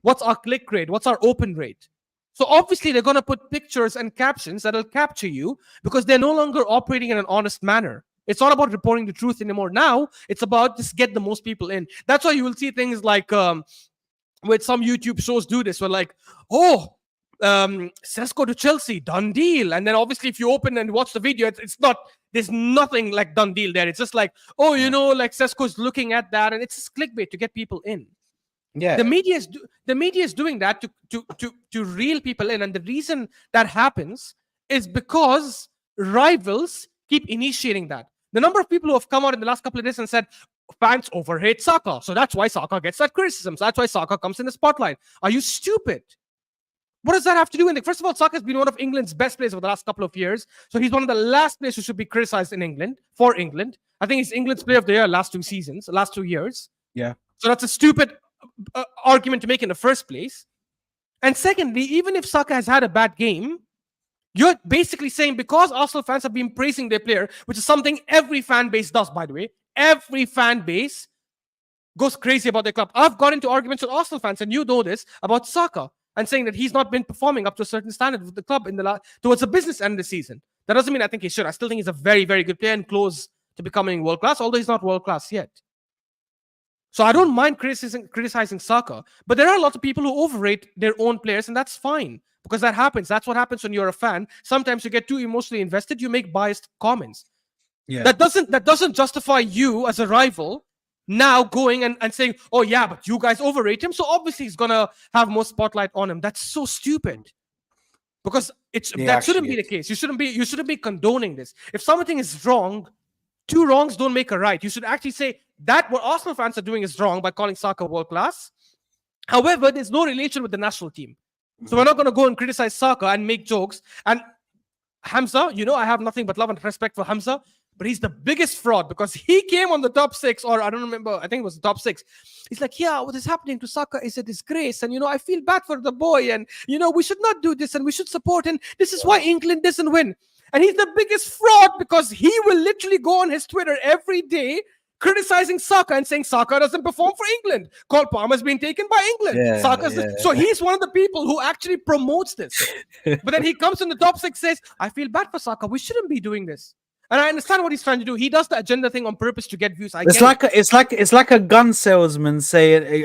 What's our click rate? What's our open rate? So obviously they're going to put pictures and captions that'll capture you because they're no longer operating in an honest manner. It's not about reporting the truth anymore. Now it's about just get the most people in. That's why you will see things like with some YouTube shows do this. Where like, oh, Sesko to Chelsea, done deal. And then obviously, if you open and watch the video, it's not. There's nothing like done deal there. It's just like, oh, Yeah. like Sesko's looking at that, and it's just clickbait to get people in. Yeah. The media is doing that to reel people in, and the reason that happens is because rivals keep initiating that. The number of people who have come out in the last couple of days and said fans overrate Saka, so that's why Saka gets that criticism. So that's why Saka comes in the spotlight. Are you stupid? What does that have to do with it? First of all, Saka has been one of England's best players over the last couple of years. So he's one of the last players who should be criticized in England, for England. I think he's England's player of the year last 2 years. Yeah. So that's a stupid argument to make in the first place. And secondly, even if Saka has had a bad game, you're basically saying because Arsenal fans have been praising their player, which is something every fan base does, by the way. Every fan base goes crazy about their club. I've got into arguments with Arsenal fans, and you know this, about Saka, and saying that he's not been performing up to a certain standard with the club towards the business end of the season. That doesn't mean I think he should. I still think he's a very, very good player and close to becoming world class, although he's not world class yet. So I don't mind criticizing Saka, but there are a lot of people who overrate their own players, and that's fine because that happens. That's what happens when you're a fan. Sometimes you get too emotionally invested. You make biased comments. Yeah. That doesn't justify you as a rival now going and saying, "Oh yeah, but you guys overrate him, so obviously he's gonna have more spotlight on him." That's so stupid. Because that shouldn't be the case. You shouldn't be condoning this. If something is wrong, two wrongs don't make a right. You should actually say that what Arsenal fans are doing is wrong by calling Saka world class. However, there's no relation with the national team. So we're not going to go and criticize Saka and make jokes. And Hamza, I have nothing but love and respect for Hamza, but he's the biggest fraud because he came on the top 6, or I don't remember, I think it was the top 6. He's like, yeah, what is happening to Saka is a disgrace. And, I feel bad for the boy. And, we should not do this and we should support him. This is why England doesn't win. And he's the biggest fraud because he will literally go on his Twitter every day criticizing Saka and saying Saka doesn't perform for England. Cole Palmer's been taken by England. So he's one of the people who actually promotes this. But then he comes in the top 6, says, I feel bad for Saka. We shouldn't be doing this. And I understand what he's trying to do. He does the agenda thing on purpose to get views. It's like a gun salesman saying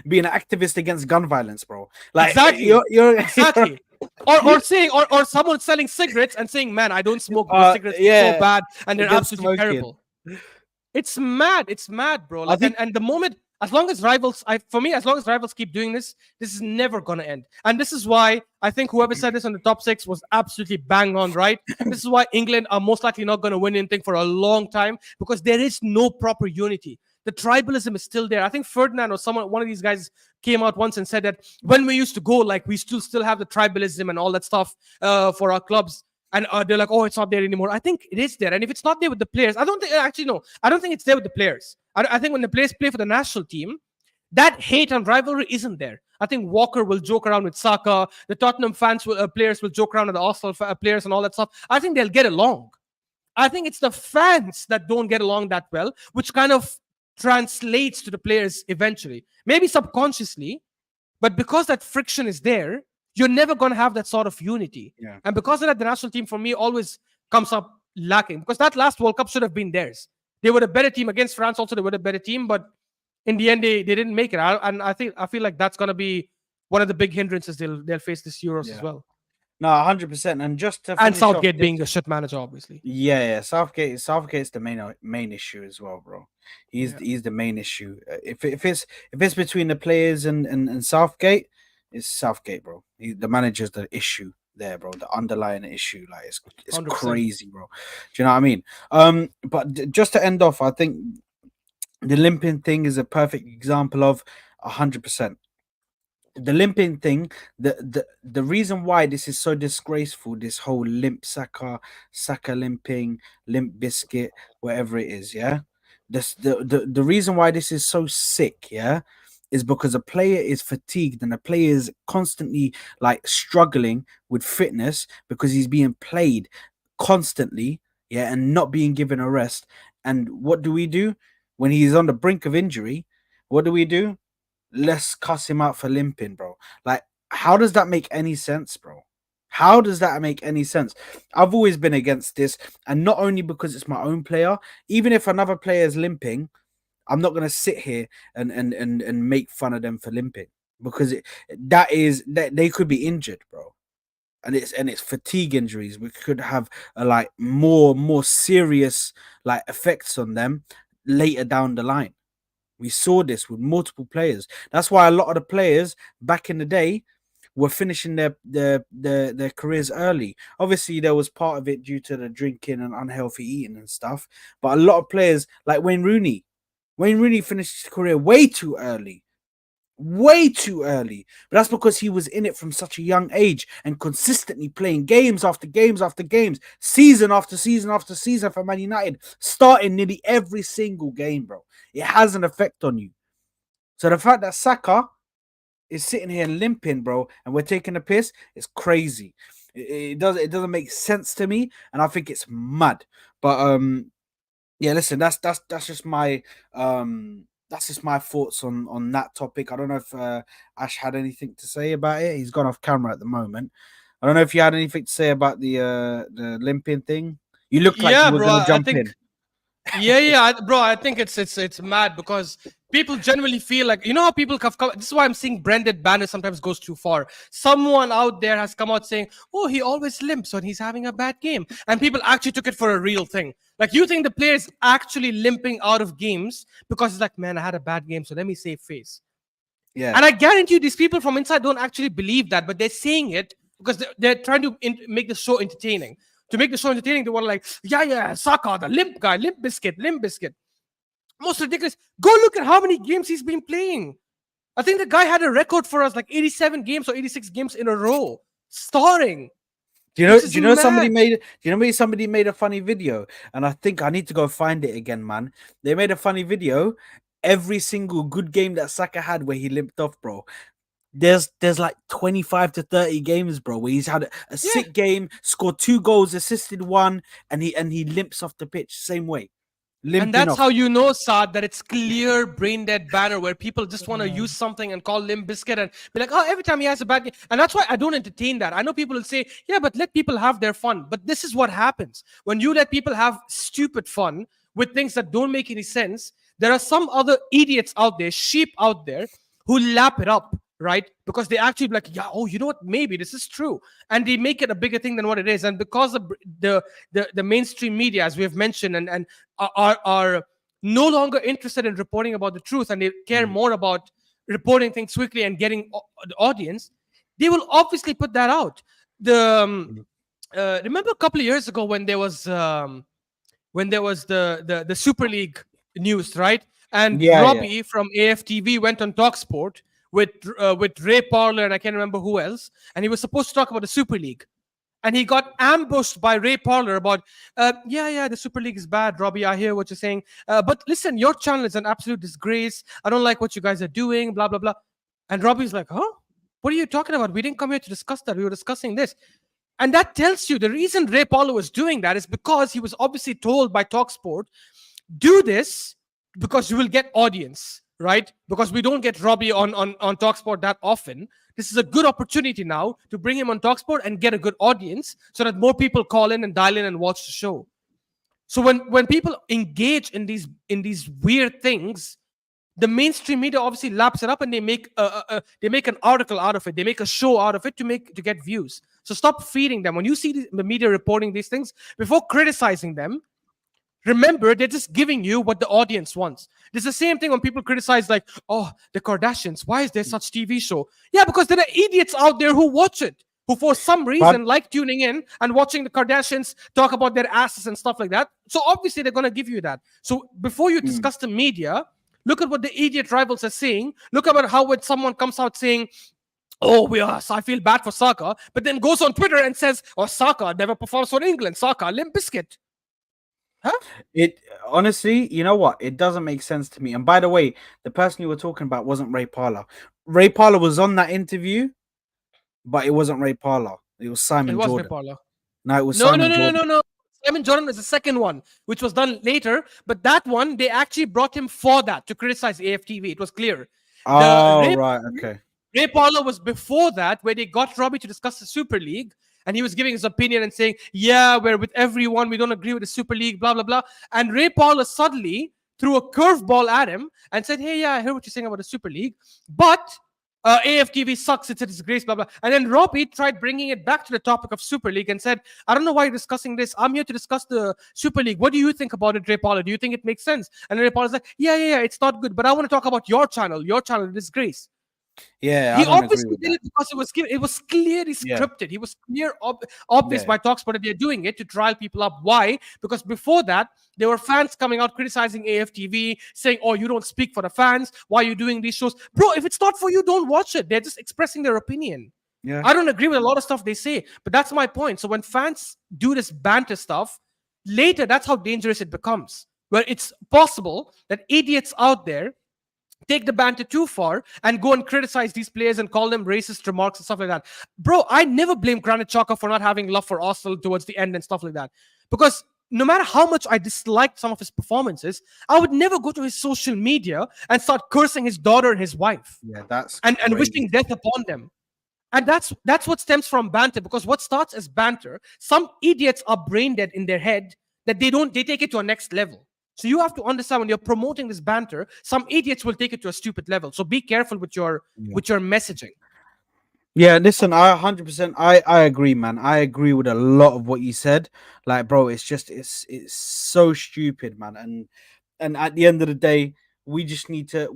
being an activist against gun violence, bro. Like exactly. You're exactly. Or saying, or someone selling cigarettes and saying, "Man, I don't smoke. Cigarettes are so bad, and they're absolutely terrible." It's mad. It's mad, bro. Like, and the moment, as long as rivals keep doing this, this is never gonna end. And this is why I think whoever said this on the top 6 was absolutely bang on, right? This is why England are most likely not gonna win anything for a long time because there is no proper unity. The tribalism is still there. I think Ferdinand or one of these guys came out once and said that when we used to go, like we still have the tribalism and all that stuff for our clubs. And they're like, oh, it's not there anymore. I think it is there. And if it's not there with the players, I don't think it's there with the players. I think when the players play for the national team, that hate and rivalry isn't there. I think Walker will joke around with Saka. The Tottenham players will joke around with the Arsenal players and all that stuff. I think they'll get along. I think it's the fans that don't get along that well, which kind of translates to the players eventually. Maybe subconsciously, but because that friction is there, you're never going to have that sort of unity. Yeah. And because of that, the national team, for me, always comes up lacking. Because that last World Cup should have been theirs. They were a better team against France. Also, they were a better team. But in the end, they didn't make it. And I feel like that's going to be one of the big hindrances they'll face this Euros as well. No, 100%. And just to and Southgate being a shit manager, obviously. Yeah. Southgate's the main issue as well, bro. He's the main issue. If it's between the players and Southgate, it's Southgate, bro. The manager's the issue there, bro. The underlying issue, like it's 100%. Crazy, bro. Do you know what I mean? But just to end off, I think the limping thing is a perfect example of 100%. The limping thing, the reason why this is so disgraceful, this whole Saka limping, limp biscuit, whatever it is, yeah. The reason why this is so sick, yeah, is because a player is fatigued and a player is constantly like struggling with fitness because he's being played constantly, yeah, and not being given a rest. And what do we do when he's on the brink of injury? What do? Let's cuss him out for limping, bro. Like, how does that make any sense, bro? How does that make any sense? I've always been against this, and not only because it's my own player. Even if another player is limping, I'm not gonna sit here and make fun of them for limping. because that they could be injured, bro. And it's fatigue injuries. We could have like more serious like effects on them later down the line. We saw this with multiple players. That's why a lot of the players back in the day were finishing their careers early. Obviously, there was part of it due to the drinking and unhealthy eating and stuff. But a lot of players like Wayne Rooney finished his career way too early. But that's because he was in it from such a young age and consistently playing games after games after games, season after season after season for Man United, starting nearly every single game, bro. It has an effect on you. So the fact that Saka is sitting here limping, bro, and we're taking a piss, it's crazy. It doesn't make sense to me, and I think it's mad. But yeah, listen, that's just my thoughts on that topic. I don't know if Ash had anything to say about it. He's gone off camera at the moment. I don't know if you had anything to say about the limping thing. You looked like Yeah, you were bro. gonna I jump think in. bro. I think it's mad because people generally feel like, you know how people have come. This is why I'm seeing branded banners sometimes goes too far. Someone out there has come out saying, "Oh, he always limps when he's having a bad game," and people actually took it for a real thing. Like, you think the player is actually limping out of games because it's like, man, I had a bad game, so let me save face. Yeah. And I guarantee you, these people from inside don't actually believe that, but they're saying it because they're trying to make the show entertaining. To make the show entertaining, they want to like, yeah, Saka, the limp guy, limp biscuit. Most ridiculous. Go look at how many games he's been playing. I think the guy had a record for us, like 87 games or 86 games in a row, starring, Do you know? which Do is you know mad. somebody made? Do you know maybe somebody made a funny video? And I think I need to go find it again, man. They made a funny video. Every single good game that Saka had where he limped off, bro. There's like 25 to 30 games, bro, where he's had a Yeah. sick game, scored 2 goals, assisted one, and he limps off the pitch same way, And limping that's off. how you know, Saad, that it's clear brain dead banner where people just want to use something and call Limb Biscuit and be like, oh, every time he has a bad game. And that's why I don't entertain that. I know people will say, yeah, but let people have their fun. But this is what happens. When you let people have stupid fun with things that don't make any sense, there are some other idiots out there, sheep out there, who lap it up, right? Because they actually be like, yeah, oh, you know what? Maybe this is true, and they make it a bigger thing than what it is. And because the mainstream media, as we have mentioned, and are no longer interested in reporting about the truth, and they care Mm, more about reporting things quickly and getting the audience, they will obviously put that out. The mm. remember a couple of years ago when there was the Super League news, right? And Yeah, yeah. Robbie from AFTV went on Talksport with Ray Parler and I can't remember who else, and he was supposed to talk about the Super League. And he got ambushed by Ray Parler about, yeah, the Super League is bad, Robbie. I hear what you're saying, but listen, your channel is an absolute disgrace. I don't like what you guys are doing, blah blah blah. And Robbie's like, huh? What are you talking about? We didn't come here to discuss that. We were discussing this. And that tells you the reason Ray Parler was doing that is because he was obviously told by Talksport, do this because you will get audience, right? Because we don't get Robbie on Talksport that often. This is a good opportunity now to bring him on Talksport and get a good audience so that more people call in and dial in and watch the show. So when people engage in these weird things, the mainstream media obviously laps it up and they make an article out of it. They make a show out of it to get views. So stop feeding them. When you see the media reporting these things, before criticizing them, remember, they're just giving you what the audience wants. It's the same thing when people criticize, like, oh, the Kardashians, why is there such TV show? Yeah, because there are idiots out there who watch it, who for some But reason like tuning in and watching the Kardashians talk about their asses and stuff like that. So obviously they're going to give you that. So before you mm, discuss the media, look at what the idiot rivals are saying. Look about how when someone comes out saying, oh, I feel bad for Saka, but then goes on Twitter and says, oh, Saka never performs for England. Saka, limp biscuit. Huh? it honestly, you know what? It doesn't make sense to me. And by the way, the person you were talking about wasn't Ray Parler. Ray Parler was on that interview, but it wasn't Ray Parler. It was It Simon was Jordan. Vipala. No, it was No, no, Simon no, no, Jordan. no, no. Simon Jordan is the second one, which was done later. But that one, they actually brought him for that to criticize AFTV. It was clear. The Oh, right. Okay. Ray Parler was before that, where they got Robbie to discuss the Super League, and he was giving his opinion and saying, "Yeah, we're with everyone. We don't agree with the Super League, blah blah blah." And Ray Parler suddenly threw a curveball at him and said, "Hey, yeah, I heard what you're saying about the Super League, but AFTV sucks, it's a disgrace, blah blah. And then Robbie tried bringing it back to the topic of Super League and said, "I don't know why you're discussing this. I'm here to discuss the Super League. What do you think about it, Ray Paula? Do you think it makes sense?" And then Ray Paula's like, "Yeah, it's not good, but I want to talk about your channel. Your channel, disgrace." Yeah, I He don't agree obviously with did that. it because it was clearly Yeah, scripted. He was obvious yeah, by talks, but they're doing it to trial people up. Why? Because before that, there were fans coming out criticizing AFTV, saying, "Oh, you don't speak for the fans. Why are you doing these shows, bro? If it's not for you, don't watch it." They're just expressing their opinion. yeah, I don't agree with a lot of stuff they say, but that's my point. So when fans do this banter stuff, later that's how dangerous it becomes. Where it's possible that idiots out there take the banter too far and go and criticize these players and call them racist remarks and stuff like that. Bro, I never blame Granit Xhaka for not having love for Arsenal towards the end and stuff like that. Because no matter how much I disliked some of his performances, I would never go to his social media and start cursing his daughter and his wife yeah. That's and crazy. wishing death upon them. And that's what stems from banter, because what starts as banter, some idiots are brain dead in their head that they take it to a next level. So you have to understand, when you're promoting this banter, some idiots will take it to a stupid level. So be careful Yeah. with your messaging. Yeah, listen, I 100% I agree, man. I agree with a lot of what you said. Like, bro, it's so stupid, man. And at the end of the day, we just need to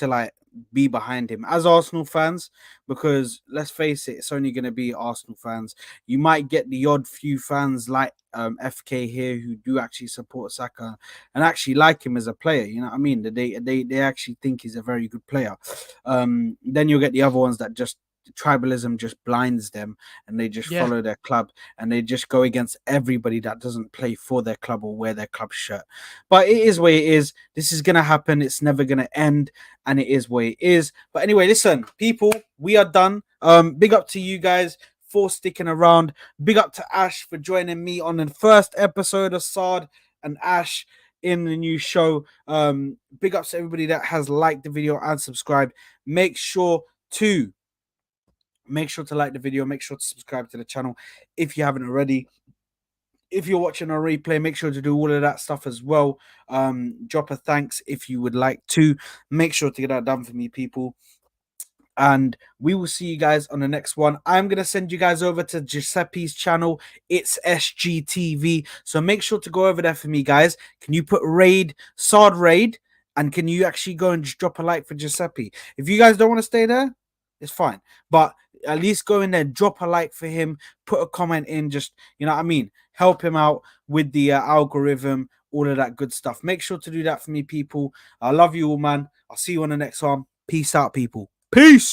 like be behind him as Arsenal fans, because let's face it, it's only going to be Arsenal fans. You might get the odd few fans like FK here who do actually support Saka and actually like him as a player. You know what I mean? They actually think he's a very good player. Then you'll get the other ones that just tribalism just blinds them and they just Yeah. follow their club and they just go against everybody that doesn't play for their club or wear their club shirt. But it is what it is. This is gonna happen. It's never gonna end, and it is what it is. But anyway, listen, people, we are done. Big up to you guys for sticking around. Big up to Ash for joining me on the first episode of Saad and Ash in the new show. Big ups to everybody that has liked the video and subscribed. To make sure to like the video, make sure to subscribe to the channel if you haven't already. If you're watching a replay, make sure to do all of that stuff as well. Drop a thanks if you would like to. Make sure to get that done for me, people. And we will see you guys on the next one. I'm going to send you guys over to Giuseppe's channel. It's SGTV. So make sure to go over there for me, guys. Can you put Saad Raid? And can you actually go and just drop a like for Giuseppe? If you guys don't want to stay there, it's fine. But at least go in there, drop a like for him, put a comment in, just, you know what I mean? Help him out with the algorithm, all of that good stuff. Make sure to do that for me, people. I love you all, man. I'll see you on the next one. Peace out, people. Peace.